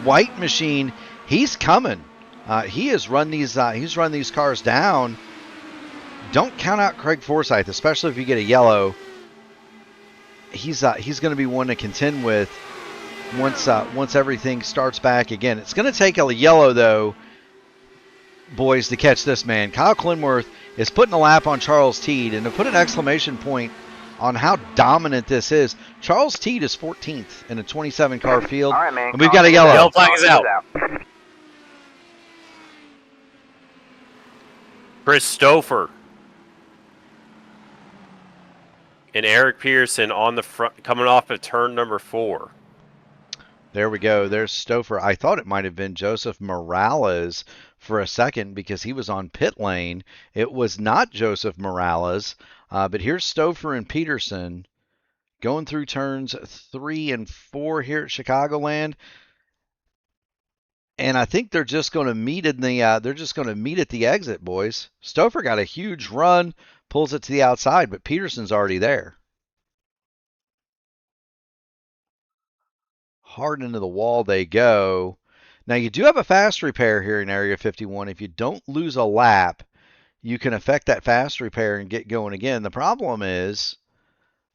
B: white machine, he's coming. He has run these cars down. Don't count out Craig Forsyth, especially if you get a yellow. He's going to be one to contend with once everything starts back again. It's going to take a yellow, though, boys, to catch this man. Kyle Clinworth is putting a lap on Charles Teed, and to put an exclamation point on how dominant this is, Charles Teed is 14th in a 27-car field,
E: All right, man,
B: and we've got a yellow.
C: Yellow flag is out. Chris Stouffer and Eric Pearson on the front, coming off of turn number 4.
B: There we go. There's Stouffer. I thought it might have been Joseph Morales for a second because he was on pit lane. It was not Joseph Morales, but here's Stouffer and Peterson going through turns 3 and 4 here at Chicagoland. And I think they're just going to meet at the exit, boys. Stouffer got a huge run, pulls it to the outside, but Peterson's already there. Hard into the wall they go. Now you do have a fast repair here in Area 51. If you don't lose a lap, you can affect that fast repair and get going again. The problem is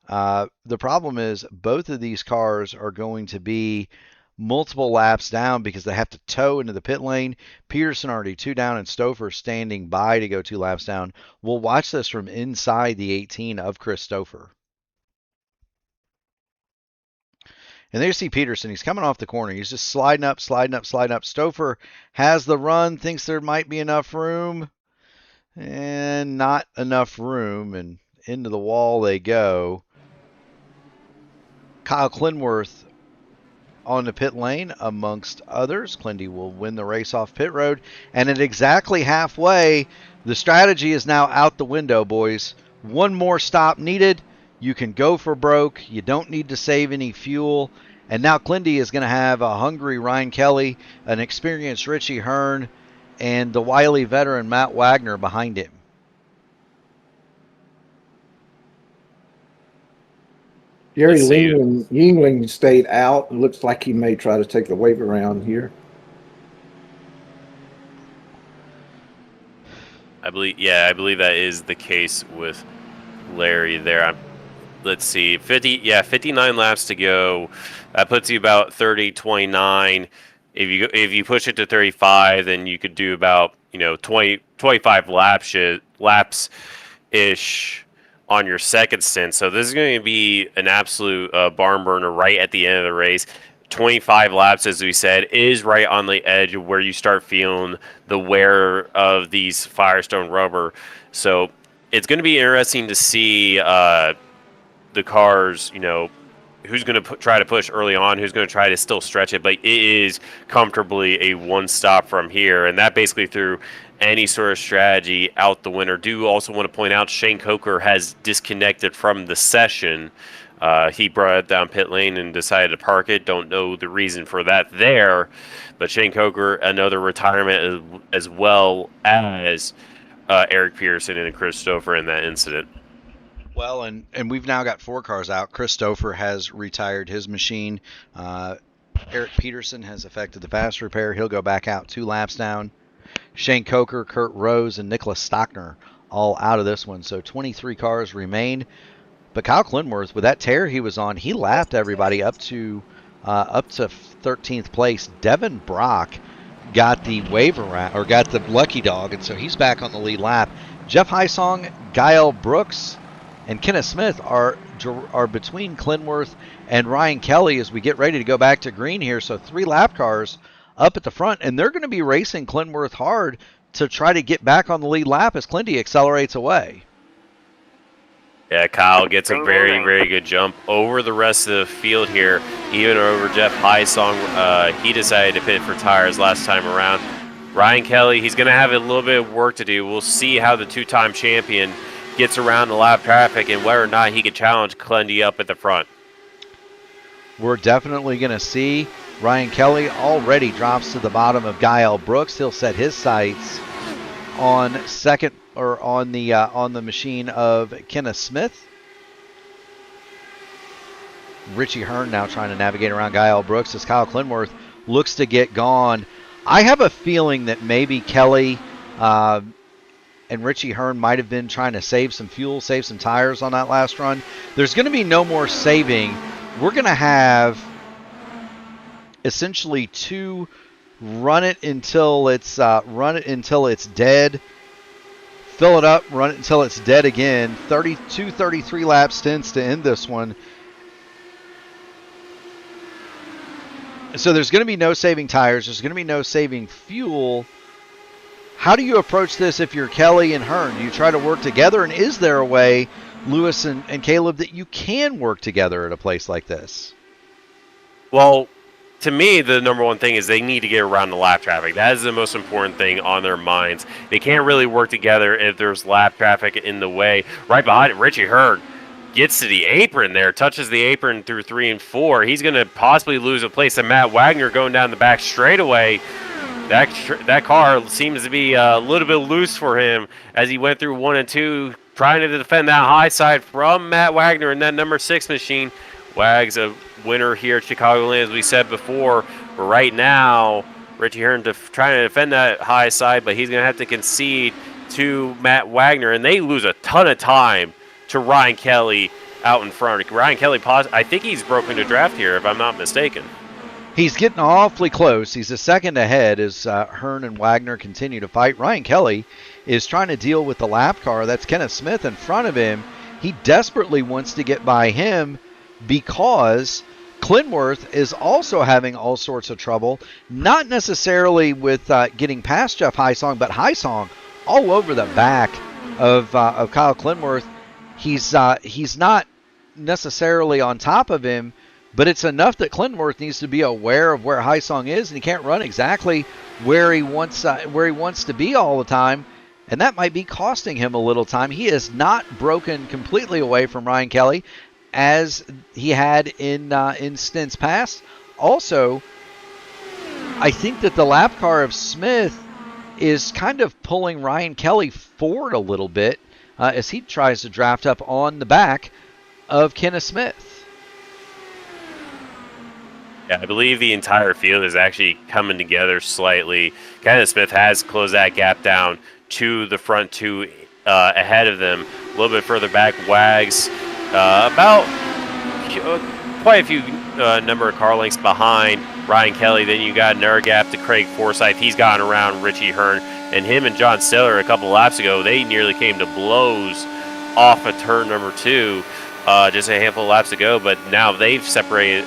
B: both of these cars are going to be multiple laps down because they have to tow into the pit lane. Peterson already 2 down, and Stouffer standing by to go 2 laps down. We'll watch this from inside the 18 of Chris Stouffer. And there you see Peterson. He's coming off the corner. He's just sliding up. Stouffer has the run, thinks there might be enough room, and not enough room, and into the wall they go. Kyle Clinworth on the pit lane, amongst others. Clindy will win the race off pit road. And at exactly halfway, the strategy is now out the window, boys. One more stop needed. You can go for broke. You don't need to save any fuel. And now Clindy is going to have a hungry Ryan Kelly, an experienced Richie Hearn, and the wily veteran Matt Wagner behind him.
D: Gary Yingling stayed out. It looks like he may try to take the wave around here.
C: I believe that is the case with Larry there. Let's see, 59 laps to go. That puts you about 30-29. If you push it to 35, then you could do about 25 laps ish on your second stint. So this is going to be an absolute barn burner right at the end of the race. 25 laps, as we said, is right on the edge of where you start feeling the wear of these Firestone rubber. So it's going to be interesting to see the cars, who's going to try to push early on, who's going to try to still stretch it, but it is comfortably a one stop from here, and that basically threw any sort of strategy out the window. Do also want to point out Shane Coker has disconnected from the session. He brought it down pit lane and decided to park it. Don't know the reason for that there, but Shane Coker, another retirement, as well as Eric Pearson and Christopher in that incident.
B: Well, and we've now got 4 cars out. Christopher has retired his machine. Eric Peterson has affected the fast repair. He'll go back out 2 laps down. Shane Coker, Kurt Rose, and Nicholas Stockner all out of this one. So 23 cars remain. But Kyle Clinworth, with that tear he was on, he lapped everybody up to 13th place. Devin Brock got the wave around, or got the lucky dog, and so he's back on the lead lap. Jeff Hysong, Gael Brooks, and Kenneth Smith are between Clinworth and Ryan Kelly as we get ready to go back to green here. So 3 lap cars up at the front, and they're going to be racing Clinworth hard to try to get back on the lead lap as Clindy accelerates away.
C: Yeah, Kyle gets a very, very good jump over the rest of the field here, even over Jeff Hysong. He decided to pit for tires last time around. Ryan Kelly, he's going to have a little bit of work to do. We'll see how the 2-time champion gets around the lap traffic and whether or not he can challenge Clendy up at the front.
B: We're definitely going to see. Ryan Kelly already drops to the bottom of Gael Brooks. He'll set his sights on second, or on the machine of Kenneth Smith. Richie Hearn now trying to navigate around Gael Brooks as Kyle Clinworth looks to get gone. I have a feeling that maybe Kelly and Richie Hearn might have been trying to save some fuel, save some tires on that last run. There's going to be no more saving. We're going to have essentially 2 run it until it's dead, fill it up, run it until it's dead again. 33 lap stints to end this one. So there's going to be no saving tires. There's going to be no saving fuel. How do you approach this if you're Kelly and Hearn? Do you try to work together? And is there a way, Lewis and Caleb, that you can work together at a place like this?
C: Well, to me, the number one thing is they need to get around the lap traffic. That is the most important thing on their minds. They can't really work together if there's lap traffic in the way. Right behind it, Richie Hearn gets to the apron there, touches the apron through 3 and 4. He's going to possibly lose a place. And Matt Wagner going down the back straightaway. That car seems to be a little bit loose for him as he went through 1 and 2, trying to defend that high side from Matt Wagner in that number 6 machine. Wags a winner here at Chicagoland, as we said before. But right now, Richie Hearn trying to defend that high side, but he's going to have to concede to Matt Wagner, and they lose a ton of time to Ryan Kelly out in front. Ryan Kelly, I think he's broken the draft here, if I'm not mistaken.
B: He's getting awfully close. He's a second ahead as Hearn and Wagner continue to fight. Ryan Kelly is trying to deal with the lap car. That's Kenneth Smith in front of him. He desperately wants to get by him because Clinworth is also having all sorts of trouble, not necessarily with getting past Jeff Hysong, but Hysong all over the back of Kyle Clinworth. He's not necessarily on top of him, but it's enough that Clintonworth needs to be aware of where Hysong is, and he can't run exactly where he wants to be all the time, and that might be costing him a little time. He has not broken completely away from Ryan Kelly as he had in stints past. Also, I think that the lap car of Smith is kind of pulling Ryan Kelly forward a little bit as he tries to draft up on the back of Kenneth Smith.
C: Yeah, I believe the entire field is actually coming together slightly. Kenneth Smith has closed that gap down to the front two ahead of them. A little bit further back, Wags about quite a few number of car lengths behind Ryan Kelly. Then you got another gap to Craig Forsyth. He's gotten around Richie Hearn. And him and John Stiller a couple laps ago, they nearly came to blows off of turn number 2 just a handful of laps ago. But now they've separated.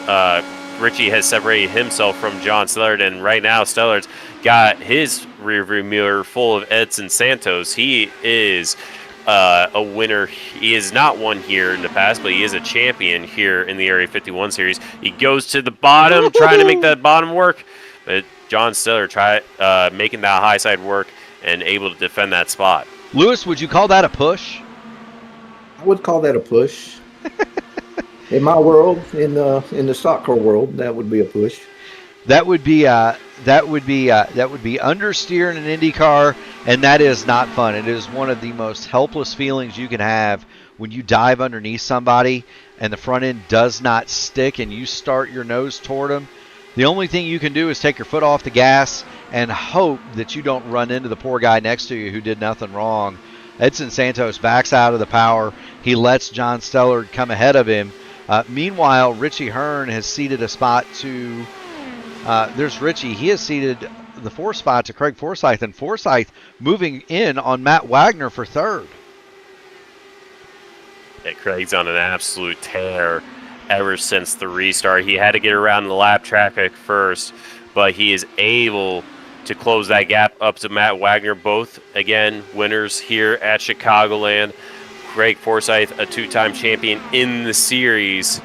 C: Richie has separated himself from John Stillard, and right now Stillard's got his rearview mirror full of Edson Santos. He is a winner. He has not won here in the past, but he is a champion here in the Area 51 Series. He goes to the bottom, trying to make that bottom work, but John Stiller making that high side work and able to defend that spot.
B: Lewis, would you call that a push?
D: I would call that a push. In my world, in the stock car world, that would be a push.
B: That would be understeer in an IndyCar, and that is not fun. It is one of the most helpless feelings you can have when you dive underneath somebody and the front end does not stick and you start your nose toward them. The only thing you can do is take your foot off the gas and hope that you don't run into the poor guy next to you who did nothing wrong. Edson Santos backs out of the power. He lets John Stillard come ahead of him. Meanwhile, Richie Hearn has ceded a spot to there's Richie. He has ceded the 4th spot to Craig Forsyth, and Forsyth moving in on Matt Wagner for 3rd.
C: Yeah, Craig's on an absolute tear ever since the restart. He had to get around the lap traffic first, but he is able to close that gap up to Matt Wagner. Both, again, winners here at Chicagoland. Craig Forsyth, a 2-time champion in the series,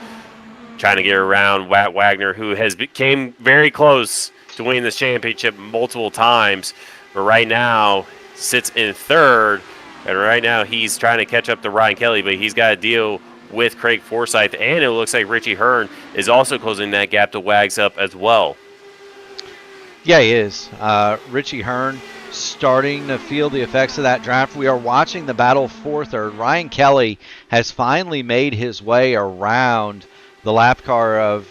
C: trying to get around Matt Wagner, who came very close to winning this championship multiple times, but right now sits in 3rd, and right now he's trying to catch up to Ryan Kelly, but he's got to deal with Craig Forsyth, and it looks like Richie Hearn is also closing that gap to Wags up as well.
B: Yeah, he is. Richie Hearn starting to feel the effects of that draft. We are watching the battle for 3rd. Ryan Kelly has finally made his way around the lap car of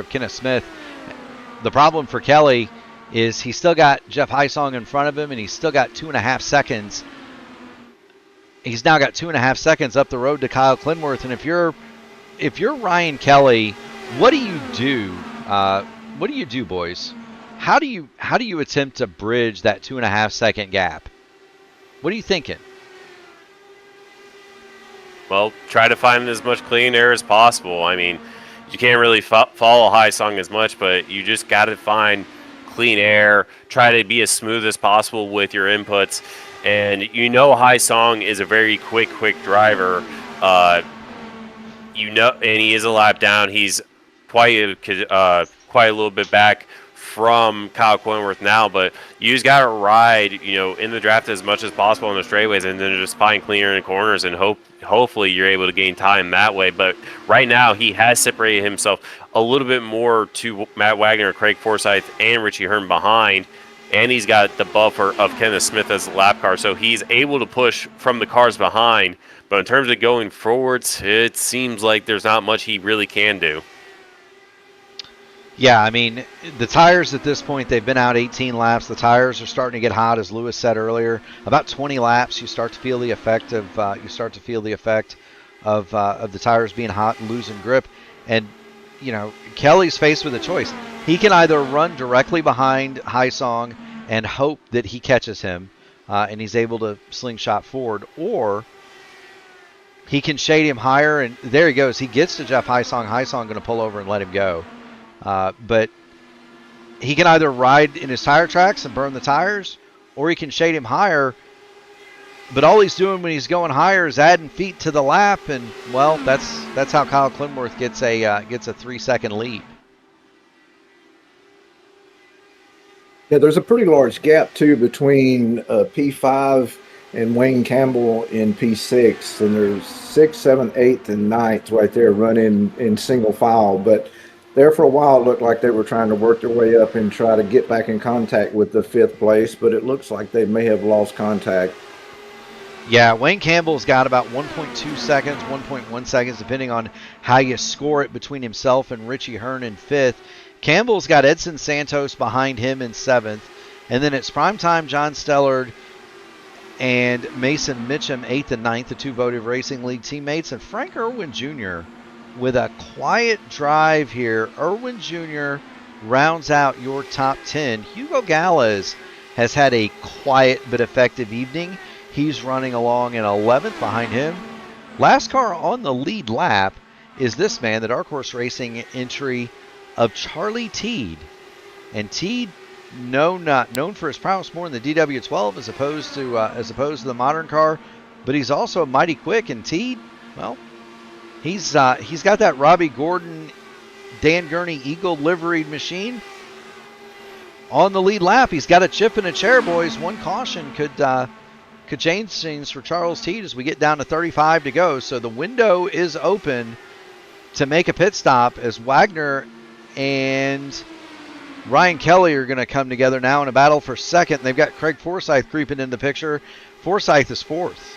B: Kenneth Smith. The problem for Kelly is he's still got Jeff Hysong in front of him, and he's still got 2.5 seconds. He's now got 2.5 seconds up the road to Kyle Clinworth. And if you're Ryan Kelly, what do you do? What do you do, boys? How do you attempt to bridge that 2.5 second gap? What are you thinking?
C: Well, try to find as much clean air as possible. I mean, you can't really follow Hysong as much, but you just got to find clean air. Try to be as smooth as possible with your inputs. And you know Hysong is a very quick driver. And he is a lap down. He's quite a little bit back from Kyle Clinworth now, but you just got to ride, in the draft as much as possible on the straightaways, and then just find cleaner in the corners, and hopefully you're able to gain time that way. But right now, he has separated himself a little bit more to Matt Wagner, Craig Forsyth, and Richie Hearn behind, and he's got the buffer of Kenneth Smith as the lap car, so he's able to push from the cars behind. But in terms of going forwards, it seems like there's not much he really can do.
B: Yeah, I mean, the tires at this point, they've been out 18 laps. The tires are starting to get hot, as Lewis said earlier. About 20 laps, you start to feel the effect of the tires being hot and losing grip. And Kelly's faced with a choice. He can either run directly behind Hysong and hope that he catches him, and he's able to slingshot forward, or he can shade him higher, and there he goes. He gets to Jeff Hysong. Hysong going to pull over and let him go. But he can either ride in his tire tracks and burn the tires, or he can shade him higher But all he's doing when he's going higher is adding feet to the lap, and well, that's how Kyle Clinworth gets a 3-second lead.
D: Yeah, there's a pretty large gap too between P5 and Wayne Campbell in P6, and there's 6th, 7th, 8th, and 9th right there running in single file. But there for a while, it looked like they were trying to work their way up and try to get back in contact with the 5th place, but it looks like they may have lost contact.
B: Yeah, Wayne Campbell's got about 1.2 seconds, 1.1 seconds, depending on how you score it between himself and Richie Hearn in 5th. Campbell's got Edson Santos behind him in 7th. And then it's primetime John Stellard and Mason Mitchum 8th and 9th, the two Votive Racing League teammates. And Frank Irwin Jr. with a quiet drive here. Irwin Jr. rounds out your top 10. Hugo Gallas has had a quiet but effective evening. He's running along in 11th behind him. Last car on the lead lap is this man, the Dark Horse Racing entry of Charlie Teed. And Teed, not known for his prowess more in the DW12 as opposed to the modern car, but he's also mighty quick. And Teed, well, he's got that Robbie Gordon, Dan Gurney Eagle liveried machine. On the lead lap, he's got a chip and a chair, boys. One caution could change things for Charles Teed as we get down to 35 to go. So the window is open to make a pit stop as Wagner and Ryan Kelly are going to come together now in a battle for second. They've got Craig Forsyth creeping in the picture. Forsyth is 4th.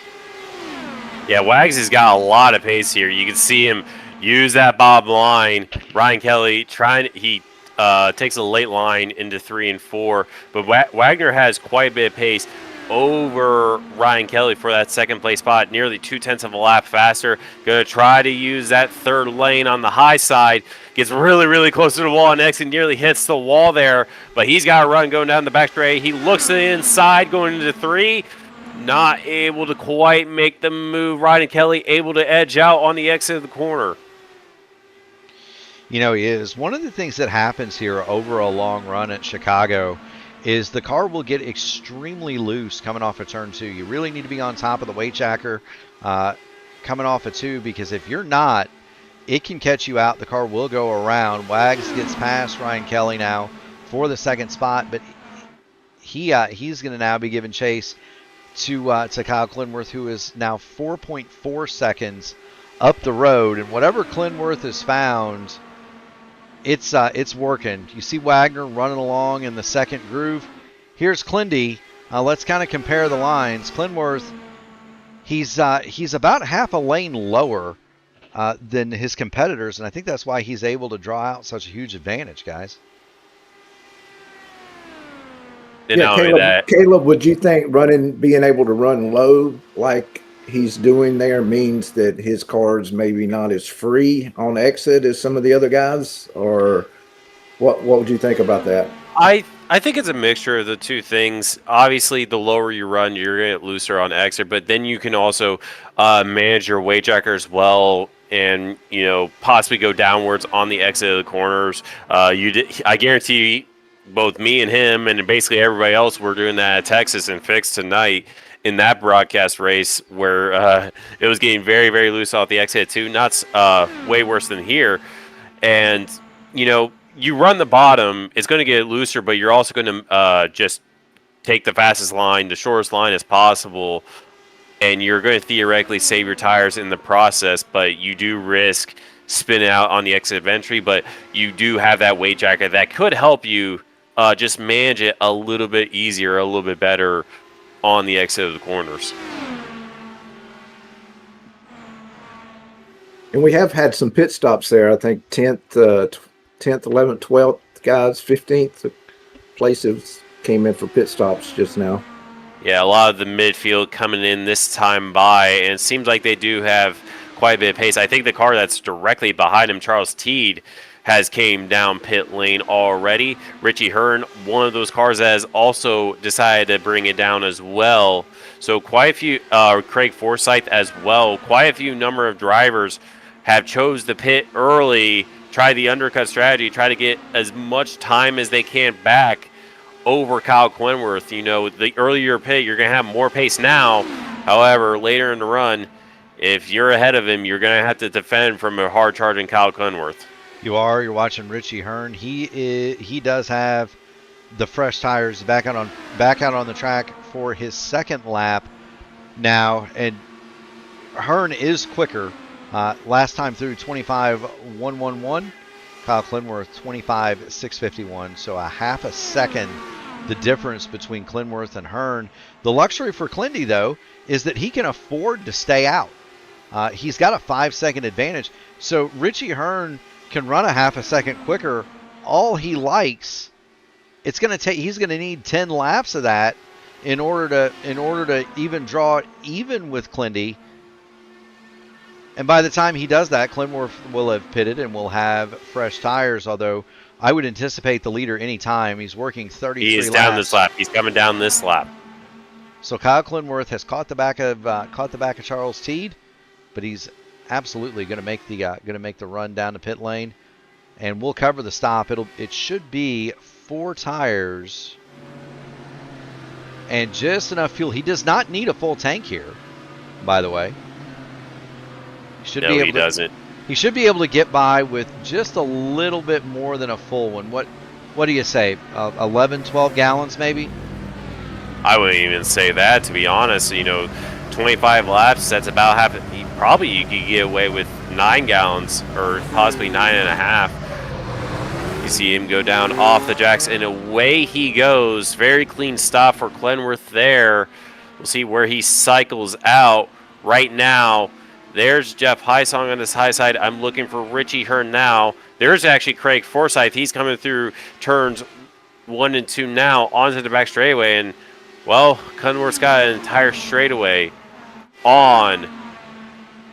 C: Yeah, Wags has got a lot of pace here. You can see him use that bob line. Ryan Kelly takes a late line into 3 and 4, but Wagner has quite a bit of pace over Ryan Kelly for that second place spot, nearly 0.2 of a lap faster. Going to try to use that third lane on the high side. Gets really, really close to the wall and exit, nearly hits the wall there, but he's got a run going down the back straight. He looks to the inside going into 3. Not able to quite make the move. Ryan Kelly able to edge out on the exit of the corner.
B: You know, he is. One of the things that happens here over a long run at Chicago is the car will get extremely loose coming off of turn 2. You really need to be on top of the weight jacker coming off of 2, because if you're not, it can catch you out. The car will go around. Wags gets past Ryan Kelly now for the second spot, but he's going to now be giving chase to Kyle Clinworth, who is now 4.4 seconds up the road. And whatever Clinworth has found, it's working. You see Wagner running along in the second groove. Here's Clindy. Let's kind of compare the lines. Clinworth, he's about half a lane lower than his competitors, and I think that's why he's able to draw out such a huge advantage, guys.
D: Caleb, would you think being able to run low like he's doing there means that his car's maybe not as free on exit as some of the other guys, or what would you think about that?
C: I think it's a mixture of the two things. Obviously, the lower you run, you're going to get looser on exit, but then you can also manage your weight jacker as well, and possibly go downwards on the exit of the corners. I guarantee both me and him and basically everybody else were doing that at Texas and Fix tonight in that broadcast race where it was getting very, very loose off the exit too. Not way worse than here. And, you run the bottom, it's going to get looser, but you're also going to just take the fastest line, the shortest line as possible, and you're going to theoretically save your tires in the process, but you do risk spinning out on the exit of entry, but you do have that weight jacket that could help you just manage it a little bit easier, a little bit better on the exit of the corners.
D: And we have had some pit stops there. I think 10th, 11th, 12th guys, 15th places came in for pit stops just now.
C: Yeah, a lot of the midfield coming in this time by, and it seems like they do have quite a bit of pace. I think the car that's directly behind him, Charles Teed, has came down pit lane already. Richie Hearn, one of those cars that has also decided to bring it down as well. So quite a few, Craig Forsyth as well, quite a few number of drivers have chose the pit early, try the undercut strategy, try to get as much time as they can back over Kyle Clinworth. The earlier pit, you're going to have more pace now, However, later in the run, if you're ahead of him, you're going to have to defend from a hard-charging Kyle Clenworth.
B: You're watching Richie Hearn. He does have the fresh tires back out on the track for his second lap now, and Hearn is quicker. Last time through 25.111. Kyle Clenworth 25.651. So a half a second the difference between Clenworth and Hearn. The luxury for Clindy, though, is that he can afford to stay out. He's got a 5-second advantage. So Richie Hearn can run a half a second quicker all he likes. He's going to need 10 laps of that in order to even draw even with Clindy. And by the time he does that, Clenworth will have pitted and will have fresh tires, although I would anticipate the leader anytime. He's working 33 laps.
C: He is down this lap. He's coming down this lap.
B: So Kyle Clenworth has caught the back of Charles Teed, but he's absolutely going to make the run down the pit lane, and we'll cover the stop. It should be 4 tires and just enough fuel. He does not need a full tank here, by the way.
C: He doesn't.
B: He should be able to get by with just a little bit more than a full one. What do you say? 11, 12 gallons maybe?
C: I wouldn't even say that, to be honest. 25 laps, that's about half. Probably you could get away with 9 gallons or possibly 9.5. You see him go down off the jacks, and away he goes. Very clean stop for Clenworth there. We'll see where he cycles out right now. There's Jeff Heisong on this high side. I'm looking for Richie Hearn now. There's actually Craig Forsyth. He's coming through turns 1 and 2 now onto the back straightaway. And, well, Clenworth's got an entire straightaway on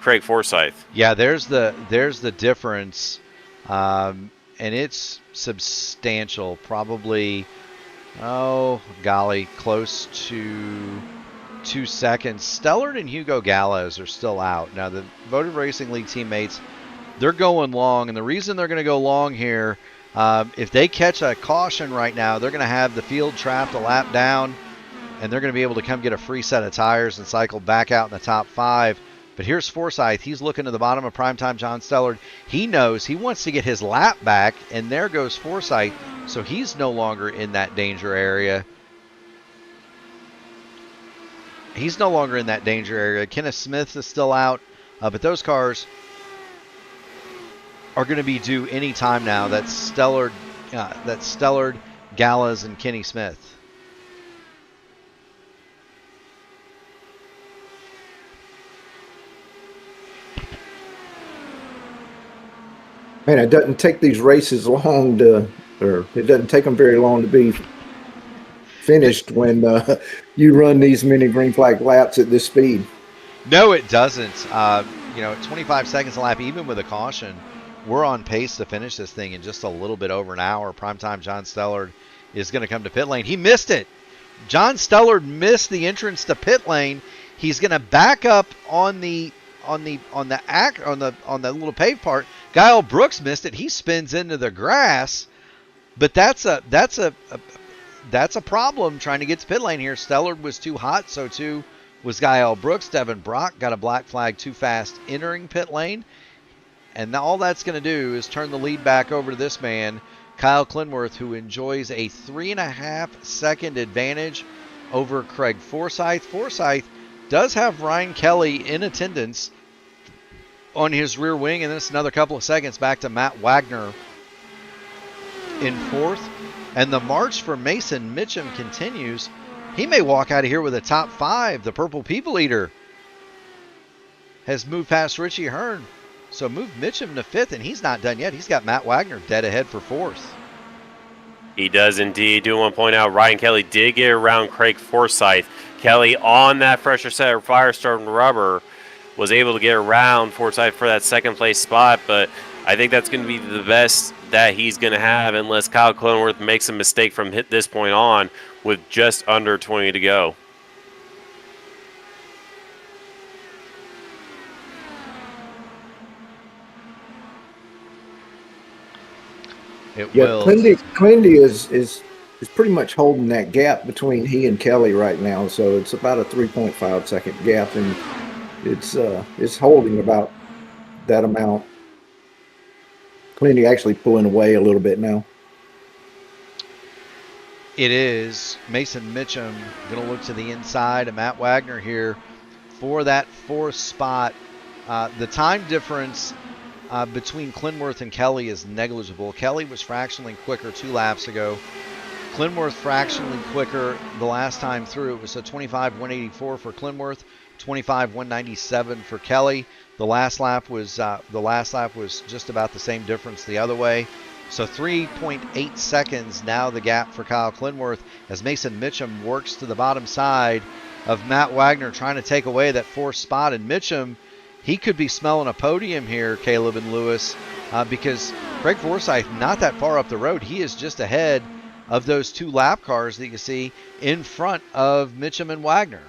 C: Craig Forsyth.
B: Yeah, there's the difference. And it's substantial. Probably, close to 2 seconds. Stellard and Hugo Gallows are still out. Now, the Votive Racing League teammates, they're going long. And the reason they're going to go long here, if they catch a caution right now, they're going to have the field trapped a lap down, and they're going to be able to come get a free set of tires and cycle back out in the top 5. But here's Forsyth. He's looking to the bottom of primetime John Stellard. He knows he wants to get his lap back, and there goes Forsyth. So he's no longer in that danger area. Kenneth Smith is still out, but those cars are going to be due any time now. That's Stellard, Gallas, and Kenny Smith.
D: Man, it doesn't take these races long it doesn't take them very long to be finished when you run these many green flag laps at this speed.
B: No, it doesn't. At 25 seconds a lap, even with a caution, we're on pace to finish this thing in just a little bit over an hour. Primetime John Stellard is going to come to pit lane. He missed it. John Stellard missed the entrance to pit lane. He's going to back up on the little paved part. Guile Brooks missed it. He spins into the grass, but that's a problem trying to get to pit lane here. Stellard was too hot, so too was Guile Brooks. Devin Brock got a black flag too fast entering pit lane, and all that's going to do is turn the lead back over to this man, Kyle Clenworth, who enjoys a 3.5 second advantage over Craig Forsyth. Forsyth does have Ryan Kelly in attendance on his rear wing, and then it's another couple of seconds back to Matt Wagner in 4th. And the march for Mason Mitchum continues. He may walk out of here with a top 5. The Purple People Eater has moved past Richie Hearn, so moved Mitchum to 5th, and he's not done yet. He's got Matt Wagner dead ahead for 4th.
C: He does indeed. Do want to point out Ryan Kelly did get around Craig Forsyth. Kelly on that fresher set of Firestone rubber was able to get around Forsyth for that second place spot, but I think that's going to be the best that he's going to have unless Kyle Clenworth makes a mistake from this point on with just under 20 to go.
B: Will.
D: Clindy is is pretty much holding that gap between he and Kelly right now. So it's about a 3.5 second gap, and it's holding about that amount. Clinty actually pulling away a little bit now.
B: It is Mason Mitchum going to look to the inside of Matt Wagner here for that fourth spot. The time difference between Clinworth and Kelly is negligible. Kelly was fractionally quicker 2 laps ago. Clinworth fractionally quicker the last time through. It was a 25.184 for Clinworth, 25.197 for Kelly. The last lap was just about the same difference the other way. So 3.8 seconds now the gap for Kyle Clinworth as Mason Mitchum works to the bottom side of Matt Wagner trying to take away that fourth spot. And Mitchum, he could be smelling a podium here, Caleb and Lewis, because Craig Forsyth not that far up the road. He is just ahead of those 2 lap cars that you see in front of Mitchum and Wagner.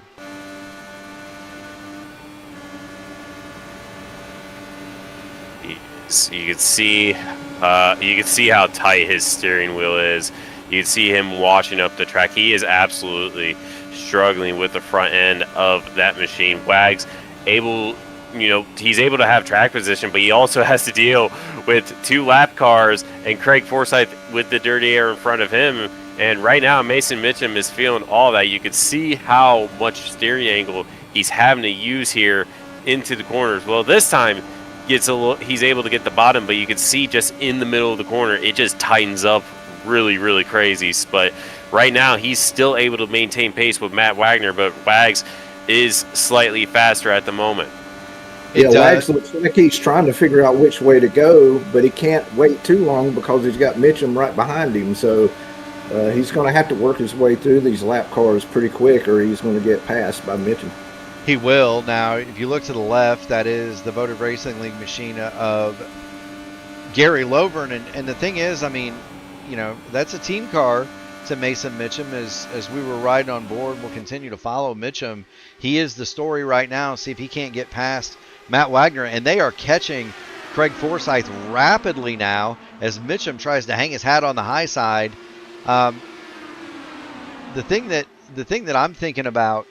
C: You can see how tight his steering wheel is. You can see him washing up the track. He is absolutely struggling with the front end of that machine. Wags he's able to have track position, but he also has to deal with 2 lap cars and Craig Forsyth with the dirty air in front of him. And right now, Mason Mitchum is feeling all that. You can see how much steering angle he's having to use here into the corners. Well, this time he's able to get the bottom, but you can see just in the middle of the corner, it just tightens up really, really crazy. But right now, he's still able to maintain pace with Matt Wagner, but Wags is slightly faster at the moment.
D: Wags looks like he's trying to figure out which way to go, but he can't wait too long because he's got Mitchum right behind him. So he's going to have to work his way through these lap cars pretty quick, or he's going to get passed by Mitchum.
B: He will. Now, if you look to the left, that is the Votive Racing League machine of Gary Lovern. And the thing is, I mean, that's a team car to Mason Mitchum. As we were riding on board, we'll continue to follow Mitchum. He is the story right now. See if he can't get past Matt Wagner. And they are catching Craig Forsyth rapidly now as Mitchum tries to hang his hat on the high side. The thing that I'm thinking about,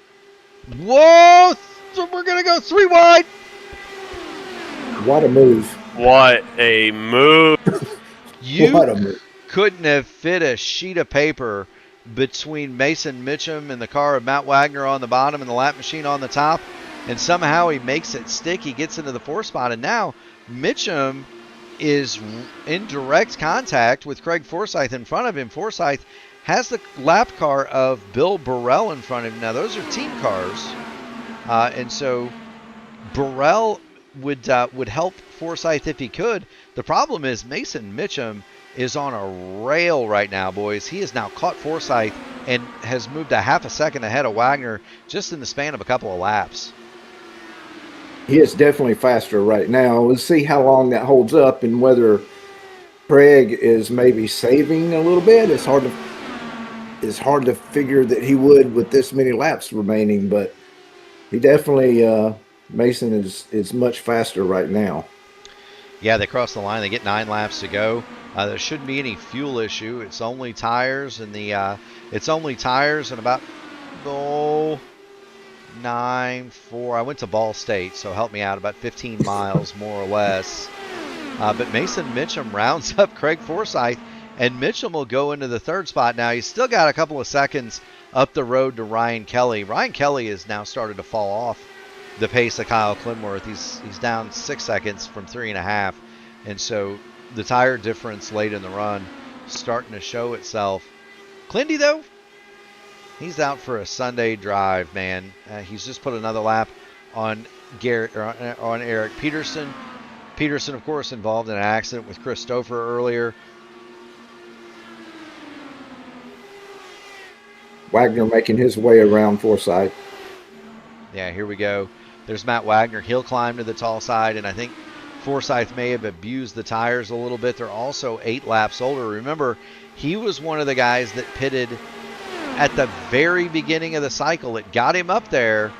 B: whoa, so we're going to go 3 wide.
D: What a move.
C: What a move.
D: What a move.
B: Couldn't have fit a sheet of paper between Mason Mitchum and the car of Matt Wagner on the bottom and the lap machine on the top. And somehow he makes it stick. He gets into the 4th spot. And now Mitchum is in direct contact with Craig Forsyth in front of him. Forsyth has the lap car of Bill Burrell in front of him. Now, those are team cars. And so Burrell would help Forsyth if he could. The problem is Mason Mitchum is on a rail right now, boys. He has now caught Forsyth and has moved a half a second ahead of Wagner just in the span of a couple of laps.
D: He is definitely faster right now. Let's see how long that holds up and whether Craig is maybe saving a little bit. It's hard to figure that he would with this many laps remaining, but he definitely Mason is much faster right now.
B: Yeah, they cross the line. They get 9 laps to go. There shouldn't be any fuel issue. It's only tires and about 9.4. I went to Ball State, so help me out. About 15 miles more or less. But Mason Mitchum rounds up Craig Forsyth, and Mitchum will go into the 3rd spot now. He's still got a couple of seconds up the road to Ryan Kelly. Ryan Kelly has now started to fall off the pace of Kyle Clinworth. He's down 6 seconds from 3.5, and so the tire difference late in the run starting to show itself. Clindy, though, he's out for a Sunday drive, man. He's just put another lap on Eric Peterson. Peterson, of course, involved in an accident with Chris Stouffer earlier.
D: Wagner making his way around Forsyth.
B: Yeah, here we go. There's Matt Wagner. He'll climb to the tall side, and I think Forsyth may have abused the tires a little bit. They're also 8 laps older. Remember, he was one of the guys that pitted at the very beginning of the cycle. It got him up there,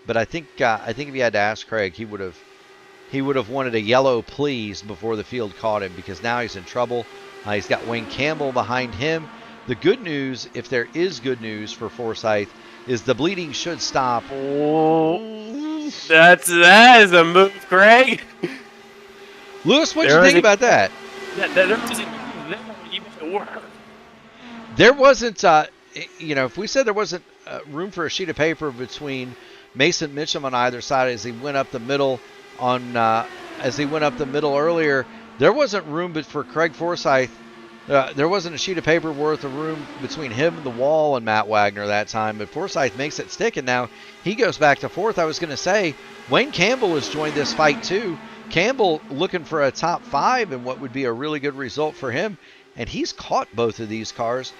B: but I think if you had to ask Craig, he would have wanted a yellow please before the field caught him, because now he's in trouble. He's got Wayne Campbell behind him. The good news, if there is good news for Forsyth, is the bleeding should stop.
C: Oh, that is a move, Craig.
B: Lewis, what do you think about that? There wasn't, if we said there wasn't room for a sheet of paper between Mason Mitchum on either side as he went up the middle earlier, there wasn't room but for Craig Forsyth. There wasn't a sheet of paper worth of room between him and the wall and Matt Wagner that time, but Forsyth makes it stick, and now he goes back to fourth. I was going to say, Wayne Campbell has joined this fight too. Campbell looking for a top 5 and what would be a really good result for him, and he's caught both of these cars.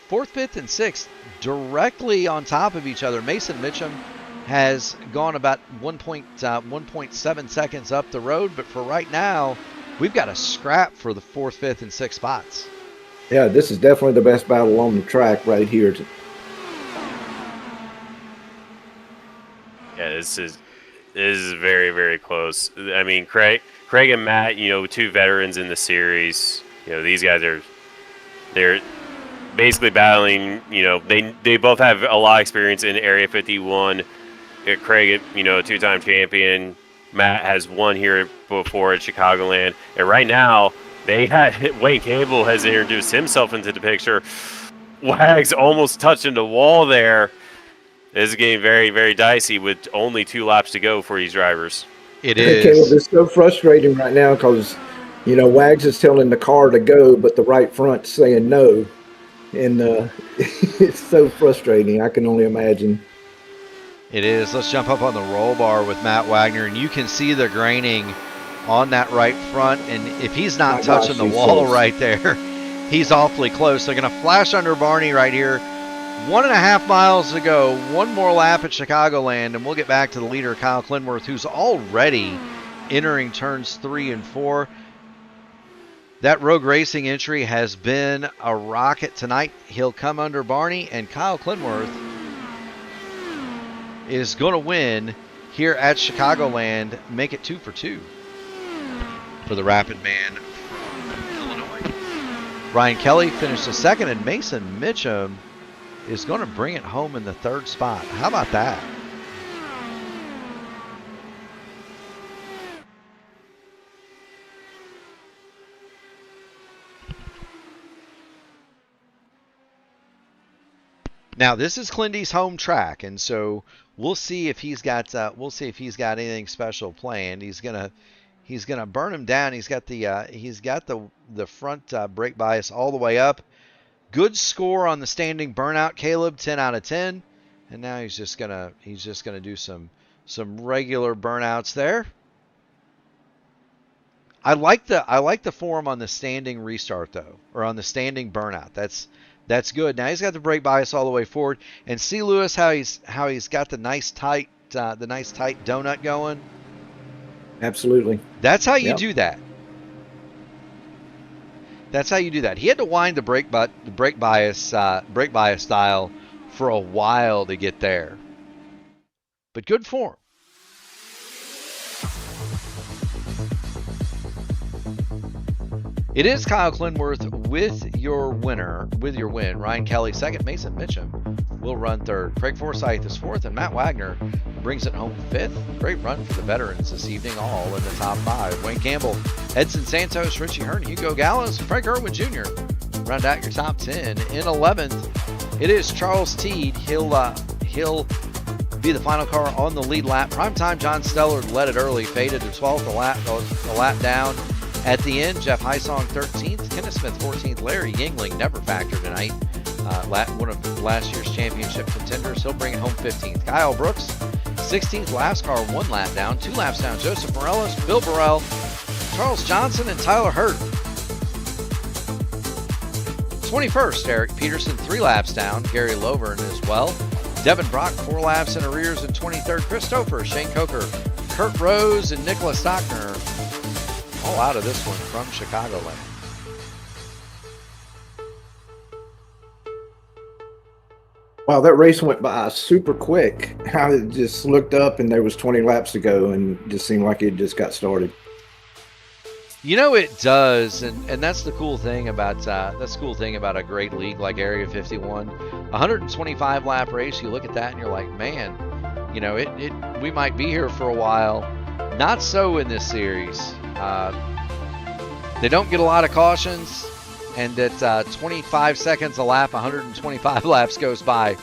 B: 4th, 5th, and 6th directly on top of each other. Mason Mitchum has gone about 1.7 seconds up the road, but for right now, we've got a scrap for the 4th, 5th, and 6th spots.
D: Yeah, this is definitely the best battle on the track right here.
C: Yeah, this is very, very close. I mean, Craig and Matt, 2 veterans in the series. These guys they're basically battling. They both have a lot of experience in Area 51. Craig, a 2-time champion. Matt has won here before at Chicagoland, and right now Wayne Campbell has introduced himself into the picture. Wags almost touching the wall there. This is getting very, very dicey with only 2 laps to go for these drivers.
B: It is.
D: Caleb, it's so frustrating right now because, Wags is telling the car to go, but the right front's saying no. And it's so frustrating. I can only imagine.
B: It is. Let's jump up on the roll bar with Matt Wagner, and you can see the graining on that right front. And if he's not touching the wall right there, he's awfully close. They're going to flash under Barney right here. 1.5 miles to go. One more lap at Chicagoland, and we'll get back to the leader, Kyle Clinworth, who's already entering turns 3 and 4. That Rogue Racing entry has been a rocket tonight. He'll come under Barney, and Kyle Clinworth is going to win here at Chicagoland, make it 2 for 2 for the Rapid Man from Illinois. Ryan Kelly finishes 2nd, and Mason Mitchum is going to bring it home in the 3rd spot. How about that? Now this is Clindy's home track, and so we'll see if he's got anything special planned. He's gonna burn him down. He's got the front brake bias all the way up. Good score on the standing burnout, Caleb, 10 out of 10. And now he's just gonna do some regular burnouts there. I like the form on the standing restart though, or on the standing burnout. That's good. Now he's got the brake bias all the way forward, and see, Lewis, how he's got the nice tight donut going.
D: Absolutely.
B: That's how you do that. That's how you do that. He had to wind the brake bias style for a while to get there, but good form. It is Kyle Clinworth with your win. Ryan Kelly 2nd, Mason Mitchum will run 3rd. Craig Forsyth is 4th, and Matt Wagner brings it home 5th. Great run for the veterans this evening, all in the top 5. Wayne Campbell, Edson Santos, Richie Hearn, Hugo Gallows, Frank Irwin Jr. round out your top 10. In 11th, it is Charles Teed. He'll be the final car on the lead lap. Primetime John Stellard led it early, faded to 12th, a lap down. At the end, Jeff Heisong 13th, Kenneth Smith 14th, Larry Yingling never factored tonight. One of last year's championship contenders. He'll bring it home 15th. Kyle Brooks 16th, last car 1 lap down. 2 laps down, Joseph Morellos, Bill Burrell, Charles Johnson, and Tyler Hurt. 21st, Eric Peterson 3 laps down. Gary Lovern as well. Devin Brock 4 laps in arrears in 23rd. Chris Topher, Shane Coker, Kurt Rose, and Nicholas Stockner all out of this one from Chicagoland.
D: Wow, that race went by super quick. I just looked up and there was 20 laps to go, and it just seemed like it just got started.
B: It does, and that's the cool thing about a great league like Area 51. 125 lap race. You look at that and you're like, man, we might be here for a while. Not so in this series. They don't get a lot of cautions, and at 25 seconds a lap, 125 laps goes by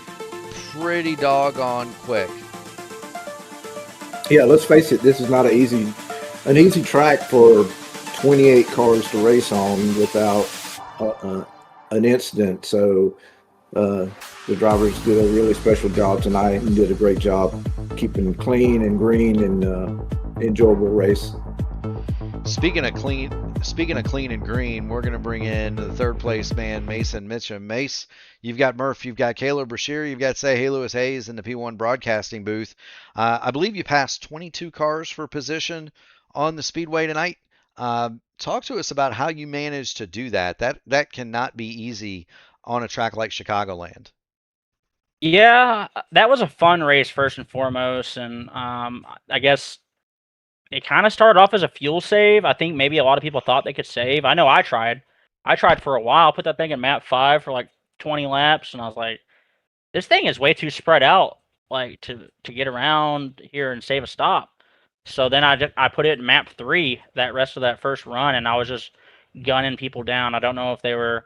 B: pretty doggone quick.
D: Yeah, let's face it. This is not an easy track for 28 cars to race on without an incident. So the drivers did a really special job tonight and did a great job keeping clean and green and enjoyable race.
B: Speaking of clean and green, we're going to bring in the third place man, Mason Mitchum. Mace, you've got Murph, you've got Caleb Brashear, you've got Say Hey Lewis Hayes in the P1 broadcasting booth. I believe you passed 22 cars for position on the speedway tonight. Talk to us about how you managed to do that. That cannot be easy on a track like Chicagoland.
E: Yeah, that was a fun race first and foremost, and I guess it kind of started off as a fuel save. I think maybe a lot of people thought they could save. I know I tried. I tried for a while, put that thing in map 5 for like 20 laps, and I was like, this thing is way too spread out, like to get around here and save a stop. So then I put it in map 3 that rest of that first run, and I was just gunning people down. I don't know if they were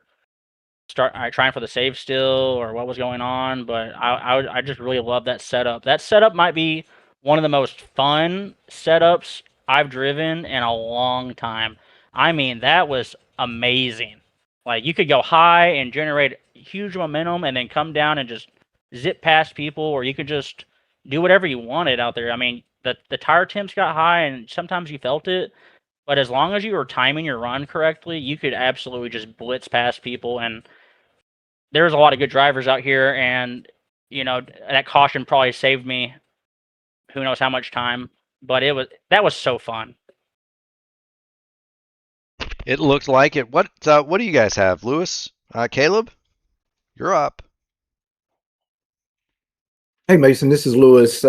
E: trying for the save still or what was going on, but I just really love that setup. That setup might be one of the most fun setups I've driven in a long time. I mean, that was amazing. Like, you could go high and generate huge momentum and then come down and just zip past people, or you could just do whatever you wanted out there. I mean, the tire temps got high and sometimes you felt it, but as long as you were timing your run correctly, you could absolutely just blitz past people. And there's a lot of good drivers out here, and that caution probably saved me who knows how much time, but that was so fun.
B: It looked like it. What do you guys have, Lewis? Caleb, you're up.
D: Hey, Mason, this is Lewis.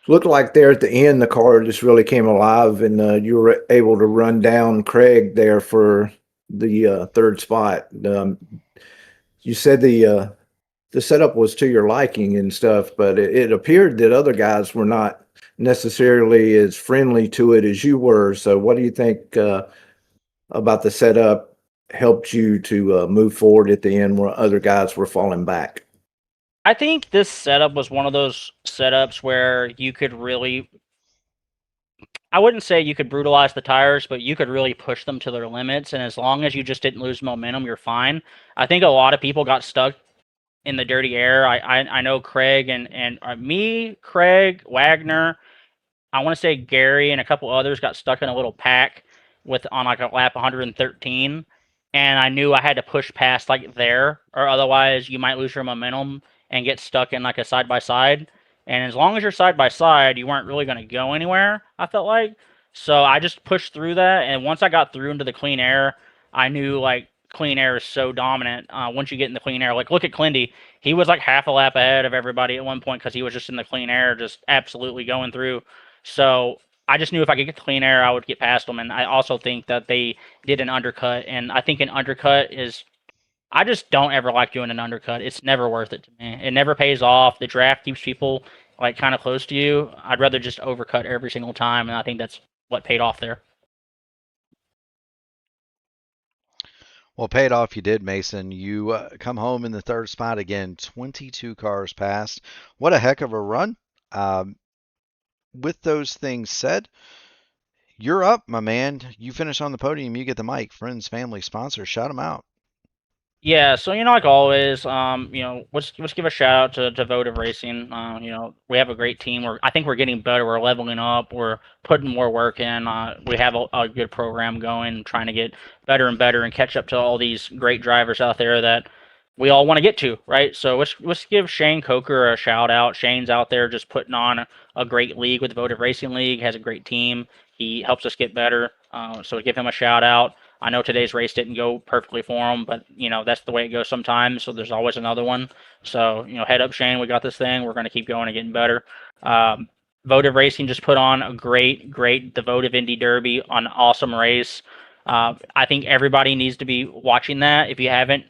D: Looked like there at the end, the car just really came alive, and you were able to run down Craig there for the third spot. You said the setup was to your liking and stuff, but it appeared that other guys were not necessarily as friendly to it as you were. So what do you think about the setup helped you to move forward at the end where other guys were falling back?
E: I think this setup was one of those setups where you could really, I wouldn't say you could brutalize the tires, but you could really push them to their limits. And as long as you just didn't lose momentum, you're fine. I think a lot of people got stuck in the dirty air. I know Craig and me, Craig, Wagner, I want to say Gary and a couple others got stuck in a little pack on like a lap 113, and I knew I had to push past like there, or otherwise you might lose your momentum and get stuck in like a side by side. And as long as you're side by side, you weren't really going to go anywhere, I felt like. So I just pushed through that, and once I got through into the clean air, I knew like clean air is so dominant. Once you get in the clean air, like look at Clindy, he was like half a lap ahead of everybody at one point because he was just in the clean air, just absolutely going through. So I just knew if I could get the clean air, I would get past them. And I also think that they did an undercut, and I think an undercut is, I just don't ever like doing an undercut. It's never worth it to me. It never pays off. The draft keeps people like kind of close to you. I'd rather just overcut every single time, and I think that's what paid off there.
B: Well, paid off you did, Mason. You come home in the third spot again, 22 cars passed. What a heck of a run. With those things said, you're up, my man. You finish on the podium, you get the mic. Friends, family, sponsors, shout them out.
E: Yeah, so like always, let's give a shout out to Votive Racing. We have a great team. I think we're getting better. We're leveling up. We're putting more work in. We have a good program going, trying to get better and better and catch up to all these great drivers out there that we all want to get to, right? So let's give Shane Coker a shout out. Shane's out there just putting on a great league with the Votive Racing League. Has a great team. He helps us get better. So give him a shout out. I know today's race didn't go perfectly for him, but that's the way it goes sometimes. So there's always another one. So head up, Shane. We got this thing. We're going to keep going and getting better. Votive Racing just put on a great the Votive Indy Derby, an awesome race. I think everybody needs to be watching that. If you haven't,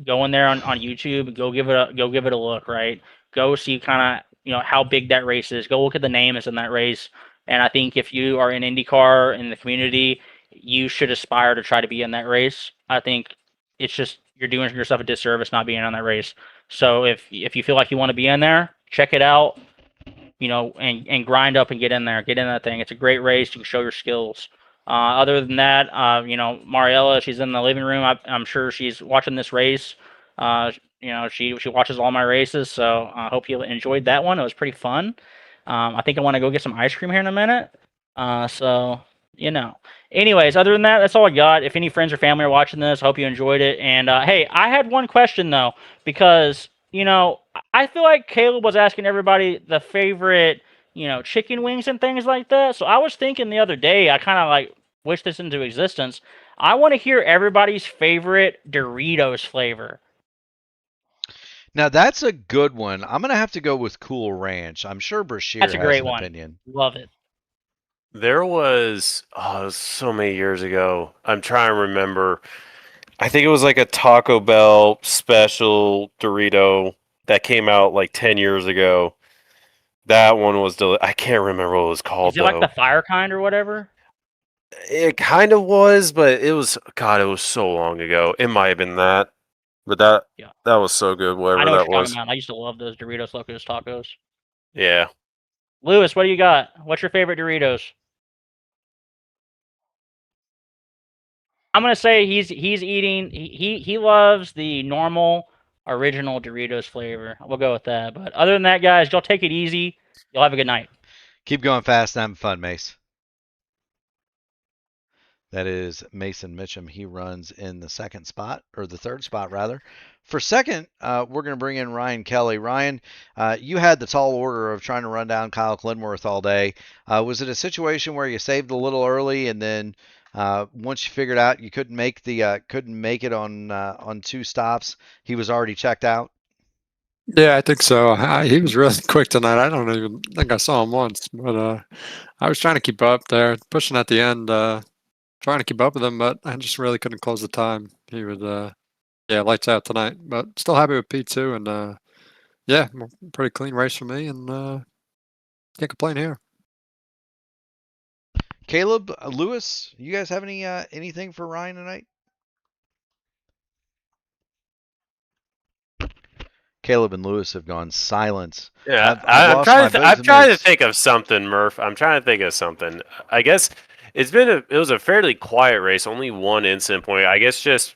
E: go in there on YouTube, go give it a look. Right, go see kind of how big that race is. Go look at the names in that race. And I think if you are in IndyCar in the community, you should aspire to try to be in that race. I think it's just you're doing yourself a disservice not being on that race. So if you feel like you want to be in there, check it out, and grind up and get in there, get in that thing. It's a great race. You can show your skills. Other than that, Mariella, she's in the living room. I'm sure she's watching this race. She watches all my races, so I hope you enjoyed that one. It was pretty fun. I think I want to go get some ice cream here in a minute. So Anyways, other than that, that's all I got. If any friends or family are watching this, I hope you enjoyed it. And hey, I had one question though, because I feel like Caleb was asking everybody the favorite, chicken wings and things like that. So I was thinking the other day, I kind of like wished this into existence. I want to hear everybody's favorite Doritos flavor.
B: Now that's a good one. I'm gonna have to go with Cool Ranch. I'm sure Brashear
E: That's a
B: has
E: great
B: an
E: one.
B: opinion.
E: Love it.
C: There was, it was so many years ago. I'm trying to remember. I think it was like a Taco Bell special Dorito that came out like 10 years ago. That one was I can't remember what it was called
E: Is it like
C: though.
E: the fire kind or whatever?
C: It kind of was, but it was God. It was so long ago. It might have been that, but
E: Yeah.
C: that was so good.
E: I
C: Whatever
E: know what
C: that
E: you're talking
C: was.
E: about. I used to love those Doritos Locos Tacos.
C: Yeah.
E: Lewis, what do you got? What's your favorite Doritos? I'm gonna say he's eating. He loves the normal original Doritos flavor. We'll go with that. But other than that, guys, y'all take it easy. You'll have a good night.
B: Keep going fast and having fun, Mace. That is Mason Mitchum. He runs in the second spot, or the third spot, rather. For second, we're going to bring in Ryan Kelly. Ryan, you had the tall order of trying to run down Kyle Clinworth all day. Was it a situation where you saved a little early, and then once you figured out you couldn't make it on two stops, he was already checked out?
F: Yeah, I think so. He was really quick tonight. I don't even think I saw him once, but I was trying to keep up there, pushing at the end, trying to keep up with him, but I just really couldn't close the time. He was, yeah, lights out tonight, but still happy with P2, and yeah, pretty clean race for me, and can't complain here.
B: Caleb, Lewis, you guys have anything for Ryan tonight? Caleb and Lewis have gone silent.
C: Yeah,
B: I've
C: I'm
B: lost
C: trying
B: my
C: to. I'm
B: bosom
C: trying to
B: ears.
C: think of something, Murph. I'm trying to think of something. I guess it was a fairly quiet race. Only one incident point. I guess just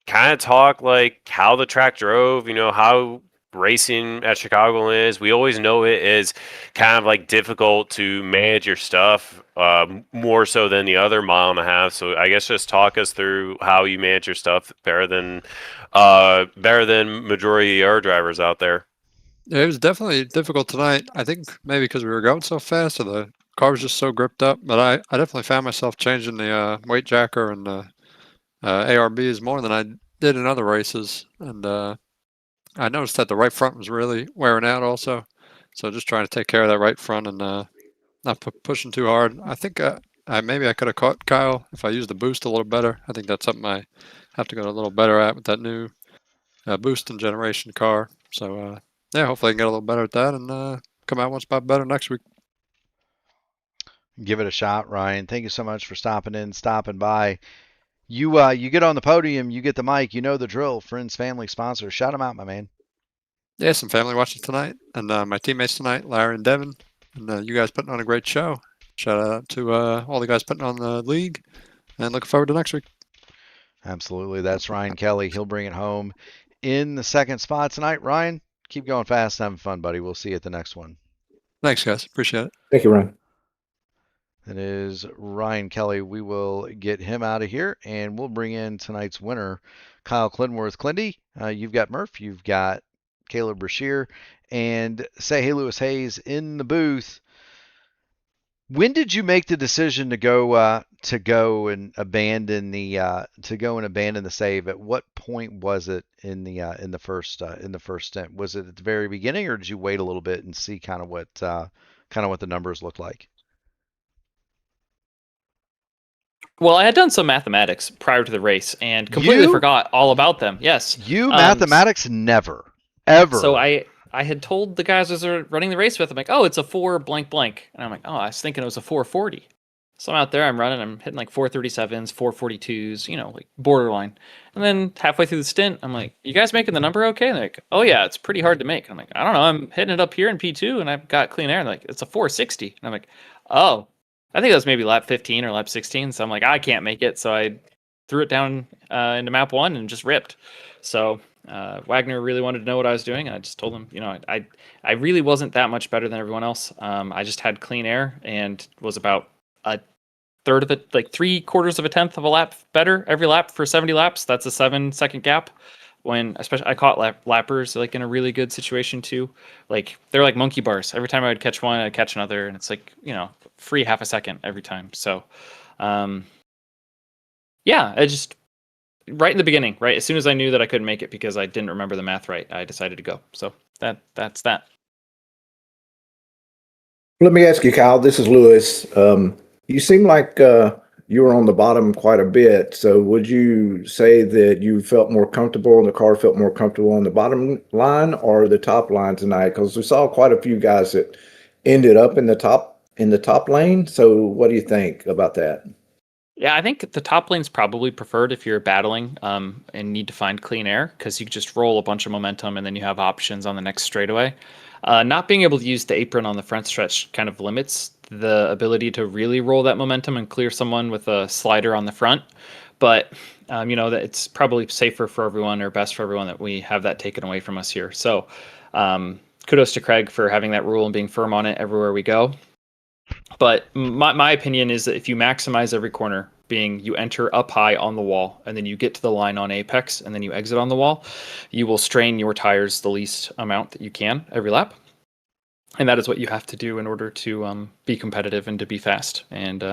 C: kind of talk like how the track drove. How racing at Chicagoland is. We always know it is kind of like difficult to manage your stuff more so than the other mile and a half. So I guess just talk us through how you manage your stuff better than majority of our drivers out there.
F: Yeah, it was definitely difficult tonight. I think maybe because we were going so fast, or the car was just so gripped up. But I definitely found myself changing the weight jacker and ARBs more than I did in other races. And I noticed that the right front was really wearing out also. So just trying to take care of that right front and not pushing too hard. I think maybe I could have caught Kyle if I used the boost a little better. I think that's something I have to go a little better at with that new boost and generation car. So yeah, hopefully I can get a little better at that and come out one spot better next week.
B: Give it a shot, Ryan. Thank you so much for stopping by. You get on the podium, you get the mic, you know the drill. Friends, family, sponsors, shout them out, my man.
F: Yeah, some family watching tonight, and my teammates tonight, Larry and Devin, and you guys putting on a great show. Shout out to all the guys putting on the league, and looking forward to next week.
B: Absolutely, that's Ryan Kelly. He'll bring it home in the second spot tonight. Ryan, keep going fast and having fun, buddy. We'll see you at the next one.
F: Thanks, guys. Appreciate it.
D: Thank you, Ryan.
B: That is Ryan Kelly. We will get him out of here, and we'll bring in tonight's winner, Kyle Clinworth. Clindy, you've got Murph, you've got Caleb Brashear, and say hey Lewis Hayes in the booth. When did you make the decision to go and abandon the save? At what point was it in the first stint? Was it at the very beginning, or did you wait a little bit and see kind of kind of what the numbers look like.
G: Well, I had done some mathematics prior to the race and completely
B: You?
G: forgot all about them. Yes.
B: Mathematics never, ever.
G: So I had told the guys as they're running the race with, I'm like, oh, it's a 4 blank blank. And I'm like, oh, I was thinking it was a 440. So I'm out there, I'm running, I'm hitting like 437s, 442s, you know, like borderline. And then halfway through the stint, I'm like, you guys making the number okay? And they're like, oh yeah, it's pretty hard to make. I'm like, I don't know, I'm hitting it up here in P2 and I've got clean air. And they're like, it's a 460. And I'm like, oh, I think that was maybe lap 15 or lap 16. So I'm like, I can't make it. So I threw it down into map 1 and just ripped. So Wagner really wanted to know what I was doing. And I just told him, you know, I really wasn't that much better than everyone else. I just had clean air and was about a third of it, like 3/4 of a tenth of a lap better every lap for 70 laps. That's a 7-second gap. When especially I caught lappers like in a really good situation too. Like they're like monkey bars. Every time I would catch one, I'd catch another, and it's like, you know, free half a second every time. So, yeah, I just right in the beginning, right as soon as I knew that I couldn't make it because I didn't remember the math right, I decided to go. So that's that.
D: Let me ask you, Kyle. This is Lewis. You seem like you were on the bottom quite a bit. So would you say that you felt more comfortable and the car felt more comfortable on the bottom line or the top line tonight? Because we saw quite a few guys that ended up in the top lane. So what do you think about that?
G: Yeah, I think the top lane's probably preferred if you're battling and need to find clean air because you just roll a bunch of momentum and then you have options on the next straightaway. Not being able to use the apron on the front stretch kind of limits the ability to really roll that momentum and clear someone with a slider on the front. But, you know, that it's probably safer for everyone or best for everyone that we have that taken away from us here. So kudos to Craig for having that rule and being firm on it everywhere we go. But my opinion is that if you maximize every corner, being you enter up high on the wall and then you get to the line on apex and then you exit on the wall, you will strain your tires the least amount that you can every lap. And that is what you have to do in order to be competitive and to be fast. And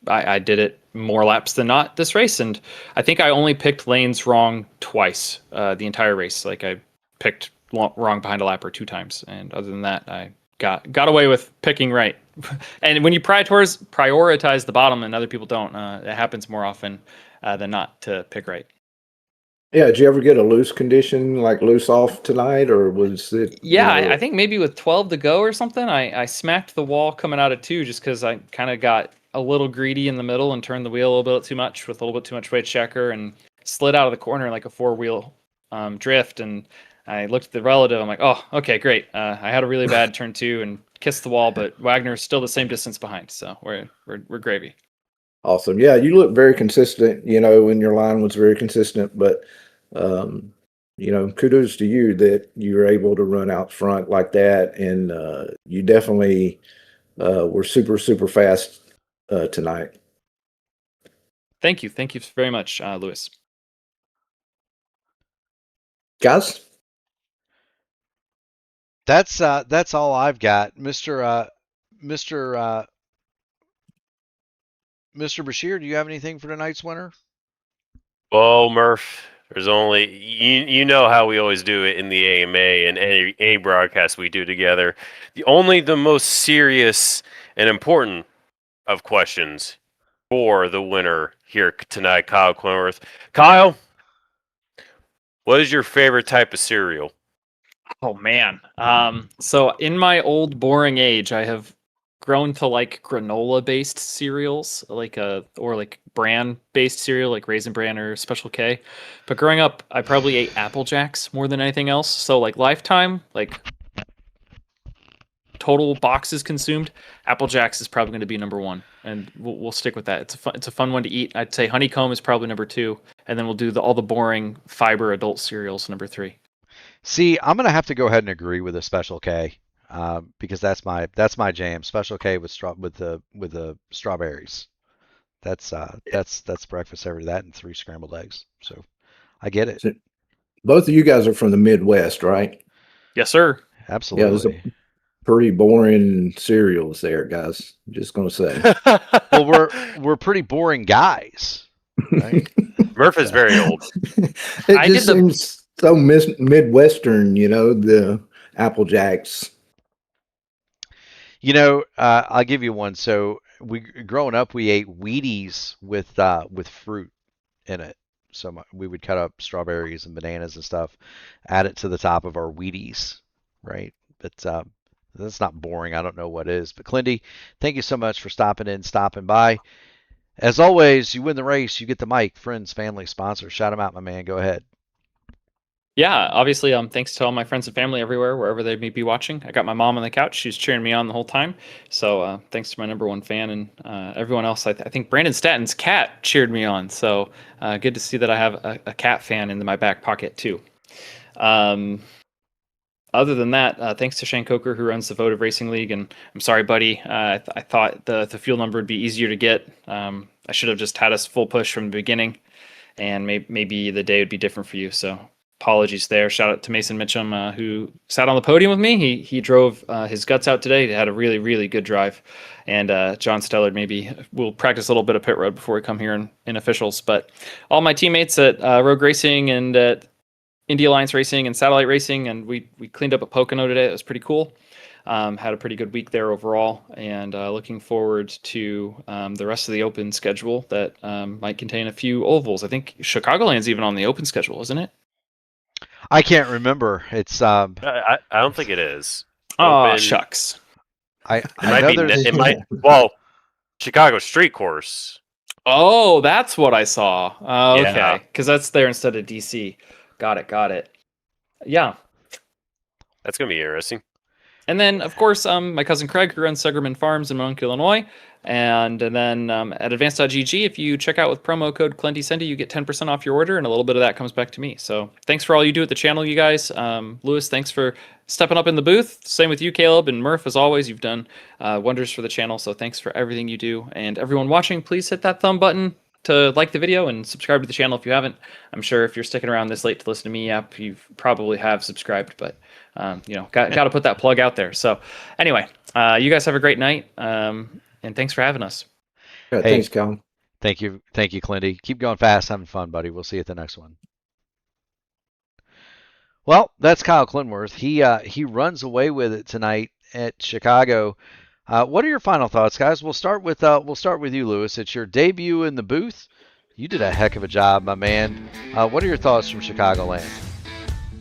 G: I did it more laps than not this race. And I think I only picked lanes wrong twice the entire race. Like I picked wrong behind a lap or 2 times. And other than that, I got away with picking right. And when you prioritize the bottom and other people don't, it happens more often than not to pick right.
D: Yeah, did you ever get a loose condition, like loose off tonight, or was it?
G: Yeah,
D: you know,
G: I think maybe with 12 to go or something, I smacked the wall coming out of 2 just because I kind of got a little greedy in the middle and turned the wheel a little bit too much with a little bit too much weight checker and slid out of the corner like a 4-wheel drift. And I looked at the relative. I'm like, oh, okay, great. I had a really bad turn 2 and kissed the wall, but Wagner's still the same distance behind, so we're gravy.
D: Awesome. Yeah, you look very consistent, you know, and your line was very consistent, but you know, kudos to you that you're able to run out front like that. And you definitely were super, super fast tonight.
G: Thank you very much, Lewis.
D: Guys?
B: That's all I've got. Mr. Bashir, do you have anything for tonight's winner?
C: Well, Murph, there's only you know how we always do it in the AMA and any broadcast we do together. The most serious and important of questions for the winner here tonight, Kyle Quinworth. Kyle, what is your favorite type of cereal?
G: Oh man. So in my old boring age, I have grown to like granola based cereals, or like bran based cereal like Raisin Bran or Special K. But growing up, I probably ate Apple Jacks more than anything else. So like lifetime, like total boxes consumed, Apple Jacks is probably going to be number 1, and we'll stick with that. It's a fun one to eat. I'd say Honeycomb is probably number 2, and then we'll do all the boring fiber adult cereals number 3.
B: See, I'm gonna have to go ahead and agree with a Special K because that's my jam. Special K with the strawberries. That's breakfast every that and 3 scrambled eggs. So I get it.
D: So both of you guys are from the Midwest, right?
G: Yes, sir.
B: Absolutely.
D: Yeah, there's pretty boring cereals there, guys. Just gonna say.
B: Well, we're pretty boring guys, right?
C: Murph is very old.
D: It just seems so Midwestern, you know, the Apple Jacks.
B: I'll give you one. So growing up, we ate Wheaties with fruit in it. So we would cut up strawberries and bananas and stuff, add it to the top of our Wheaties, right? But that's not boring. I don't know what is. But Clindy, thank you so much for stopping by. As always, you win the race, you get the mic. Friends, family, sponsors. Shout them out, my man. Go ahead.
G: Yeah, obviously, thanks to all my friends and family everywhere, wherever they may be watching. I got my mom on the couch; she's cheering me on the whole time. So thanks to my number one fan and everyone else. I think Brandon Statton's cat cheered me on. So good to see that I have a cat fan in my back pocket too. Other than that, thanks to Shane Coker, who runs the Votive Racing League. And I'm sorry, buddy. I thought the fuel number would be easier to get. I should have just had us full push from the beginning, and maybe the day would be different for you. So apologies there. Shout out to Mason Mitchum, who sat on the podium with me. He drove his guts out today. He had a really, really good drive. And John Stellard, maybe we'll practice a little bit of pit road before we come here in officials. But all my teammates at Rogue Racing and at Indy Alliance Racing and Satellite Racing, and we cleaned up at Pocono today. It was pretty cool. Had a pretty good week there overall, and looking forward to the rest of the open schedule that might contain a few ovals. I think Chicagoland's even on the open schedule, isn't it?
B: I can't remember. It's
C: I don't think it is.
G: Oh,
C: Open-
G: shucks.
C: It might. Chicago Street Course.
G: Oh, that's what I saw. Okay,
C: Yeah.
G: because that's there instead of DC. Got it. Yeah.
C: That's gonna be interesting.
G: And then, of course, my cousin Craig, who runs Segerman Farms in Monk, Illinois. And then at advanced.gg, if you check out with promo code CLENTYSENDY, you get 10% off your order, and a little bit of that comes back to me. So thanks for all you do at the channel, you guys. Lewis, thanks for stepping up in the booth. Same with you, Caleb. And Murph, as always, you've done wonders for the channel. So thanks for everything you do. And everyone watching, please hit that thumb button to like the video and subscribe to the channel if you haven't. I'm sure if you're sticking around this late to listen to me, you probably have subscribed, but got to put that plug out there. So anyway, you guys have a great night, and thanks for having us.
D: Yeah, thanks, Calvin.
B: Thank you, Clindy. Keep going fast, having fun, buddy. We'll see you at the next one. Well, that's Kyle Clinworth. He runs away with it tonight at Chicago. What are your final thoughts, guys? We'll start with you, Lewis. It's your debut in the booth. You did a heck of a job, my man. What are your thoughts from Chicagoland?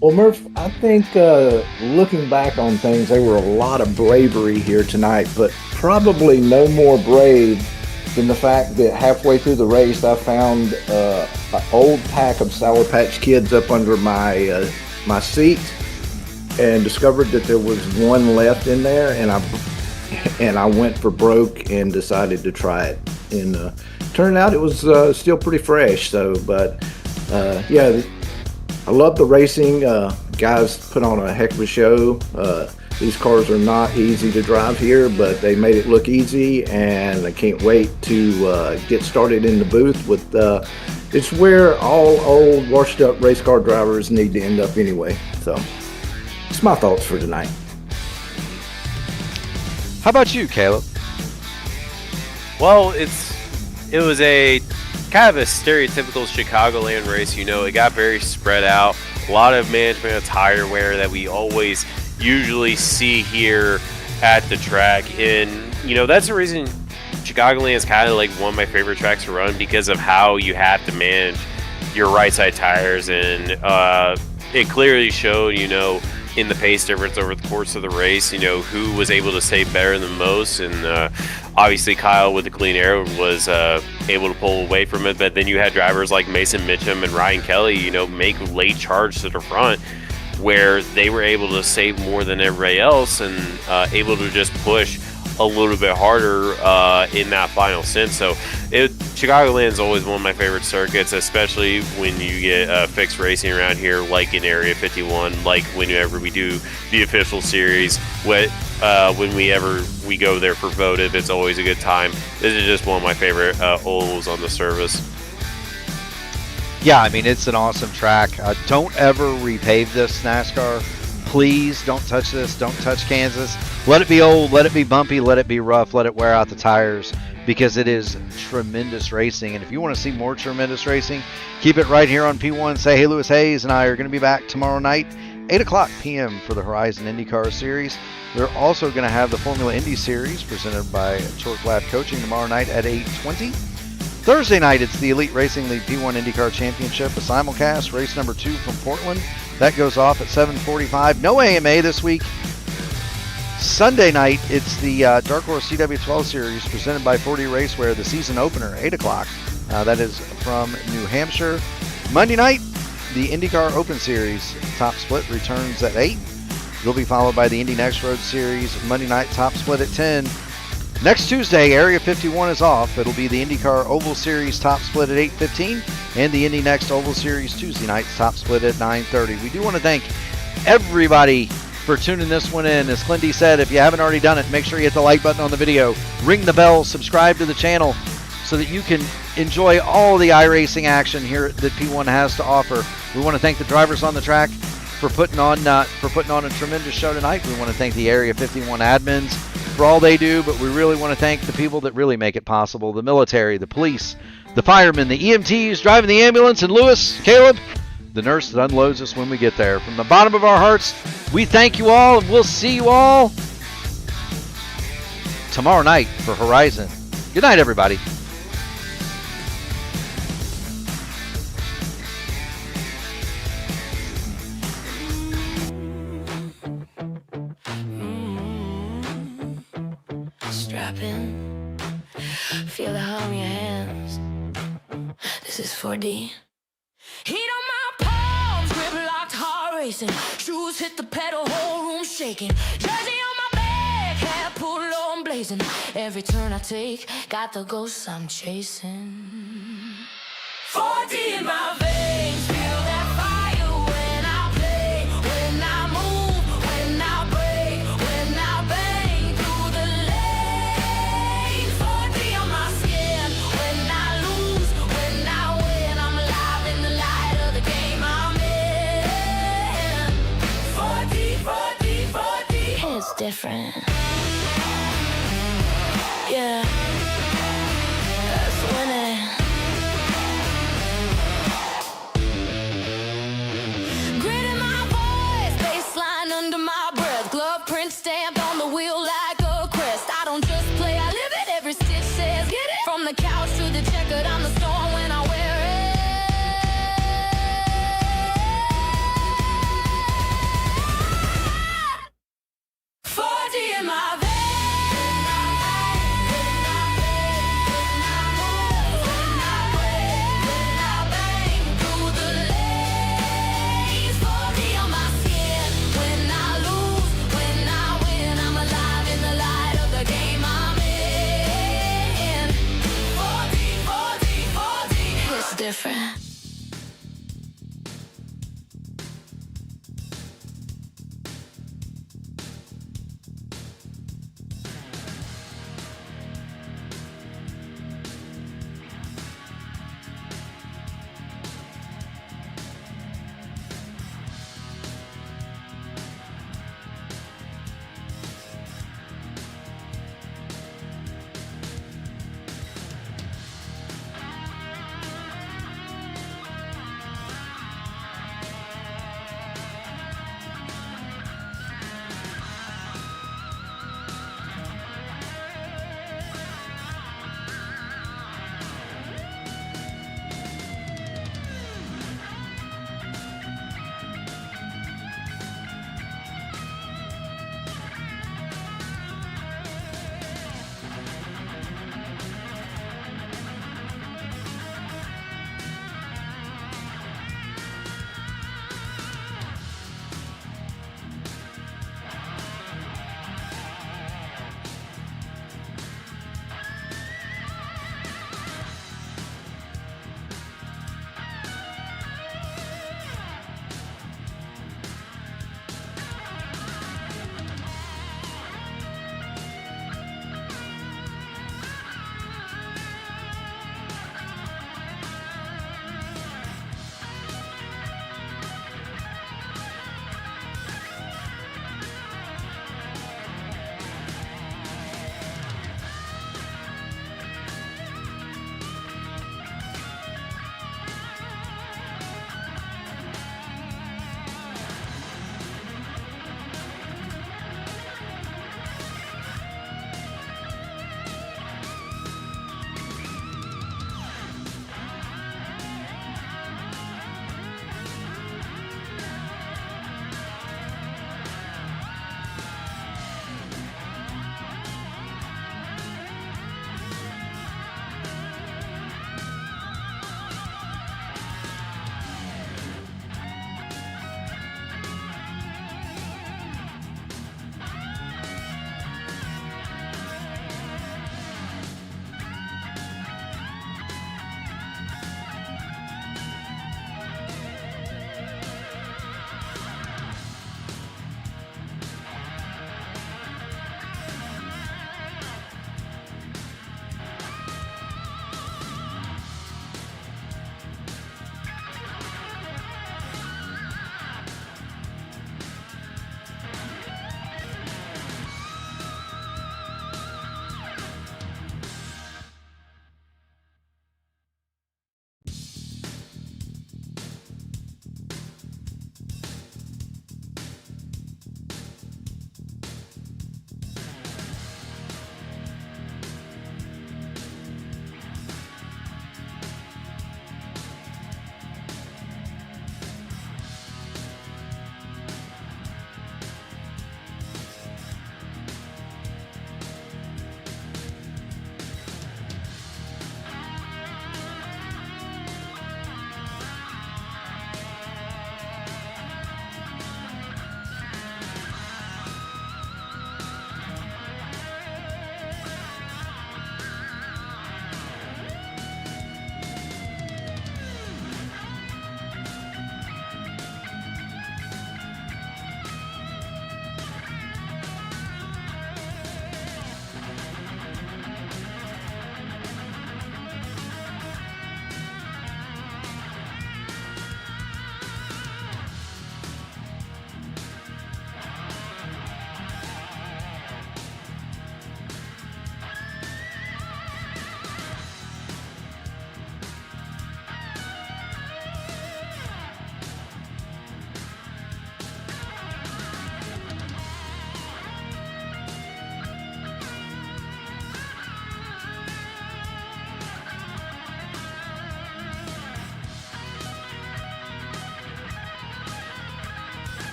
D: Well, Murph, I think looking back on things, there were a lot of bravery here tonight, but probably no more brave than the fact that halfway through the race, I found an old pack of Sour Patch Kids up under my seat and discovered that there was one left in there, and I went for broke and decided to try it. And turned out it was still pretty fresh. So, but yeah. I love the racing. Guys put on a heck of a show. These cars are not easy to drive here, but they made it look easy, and I can't wait to get started in the booth with it's where all old washed up race car drivers need to end up anyway. So it's my thoughts for tonight.
B: How about you, Caleb?
C: Well, it was a kind of a stereotypical Chicagoland race. It got very spread out. A lot of management of tire wear that we always usually see here at the track. And, that's the reason Chicagoland is kind of like one of my favorite tracks to run, because of how you have to manage your right side tires. And it clearly showed, in the pace difference over the course of the race, who was able to stay better than most. And obviously Kyle with the clean air was able to pull away from it. But then you had drivers like Mason Mitchum and Ryan Kelly, make late charge to the front, where they were able to save more than everybody else and able to just push a little bit harder in that final stint. So Chicagoland is always one of my favorite circuits, especially when you get fixed racing around here, like in Area 51, like whenever we do the official series. When we go there for Votive, it's always a good time. This is just one of my favorite ovals on the service.
B: Yeah, I mean, it's an awesome track. Don't ever repave this, NASCAR. Please don't touch this. Don't touch Kansas. Let it be old. Let it be bumpy. Let it be rough. Let it wear out the tires, because it is tremendous racing. And if you want to see more tremendous racing, keep it right here on P1. Say, hey, Lewis Hayes and I are going to be back tomorrow night 8 o'clock p.m. for the Horizon IndyCar Series. We're also going to have the Formula Indy Series presented by Torque Lab Coaching tomorrow night at 8:20. Thursday night, it's the Elite Racing League P1 IndyCar Championship, a simulcast, race number 2 from Portland. That goes off at 7:45. No AMA this week. Sunday night, it's the Dark Horse CW12 Series presented by 4D Racewear, the season opener, 8 o'clock. That is from New Hampshire. Monday night, the IndyCar Open Series top split returns at 8. It'll be followed by the Indy Next Road Series Monday night top split at 10. Next Tuesday, Area 51 is off. It'll be the IndyCar Oval Series top split at 8:15 and the Indy Next Oval Series Tuesday night top split at 9:30. We do want to thank everybody for tuning this one in. As Clindy said, if you haven't already done it, make sure you hit the like button on the video, ring the bell, subscribe to the channel so that you can enjoy all the iRacing action here that P1 has to offer. We want to thank the drivers on the track for putting on a tremendous show tonight. We want to thank the Area 51 admins for all they do, but we really want to thank the people that really make it possible: the military, the police, the firemen, the EMTs driving the ambulance, and Lewis, Caleb, the nurse that unloads us when we get there. From the bottom of our hearts, we thank you all, and we'll see you all tomorrow night for Horizon. Good night, everybody.
A: Strap in, feel the hum in your hands. This is 4D. Heat on my palms, grip locked, heart racing. Shoes hit the pedal, whole room shaking. Jersey on my back, hat pulled low and blazing. Every turn I take, got the ghosts I'm chasing. 4D in my veins, feel that fire when I play, when I move, when I break, when I bang through the lane. 4D on my skin, when I lose, when I win, I'm alive in the light of the game I'm in. 4D, 4D, 4D. It's different. Yeah, that's winning.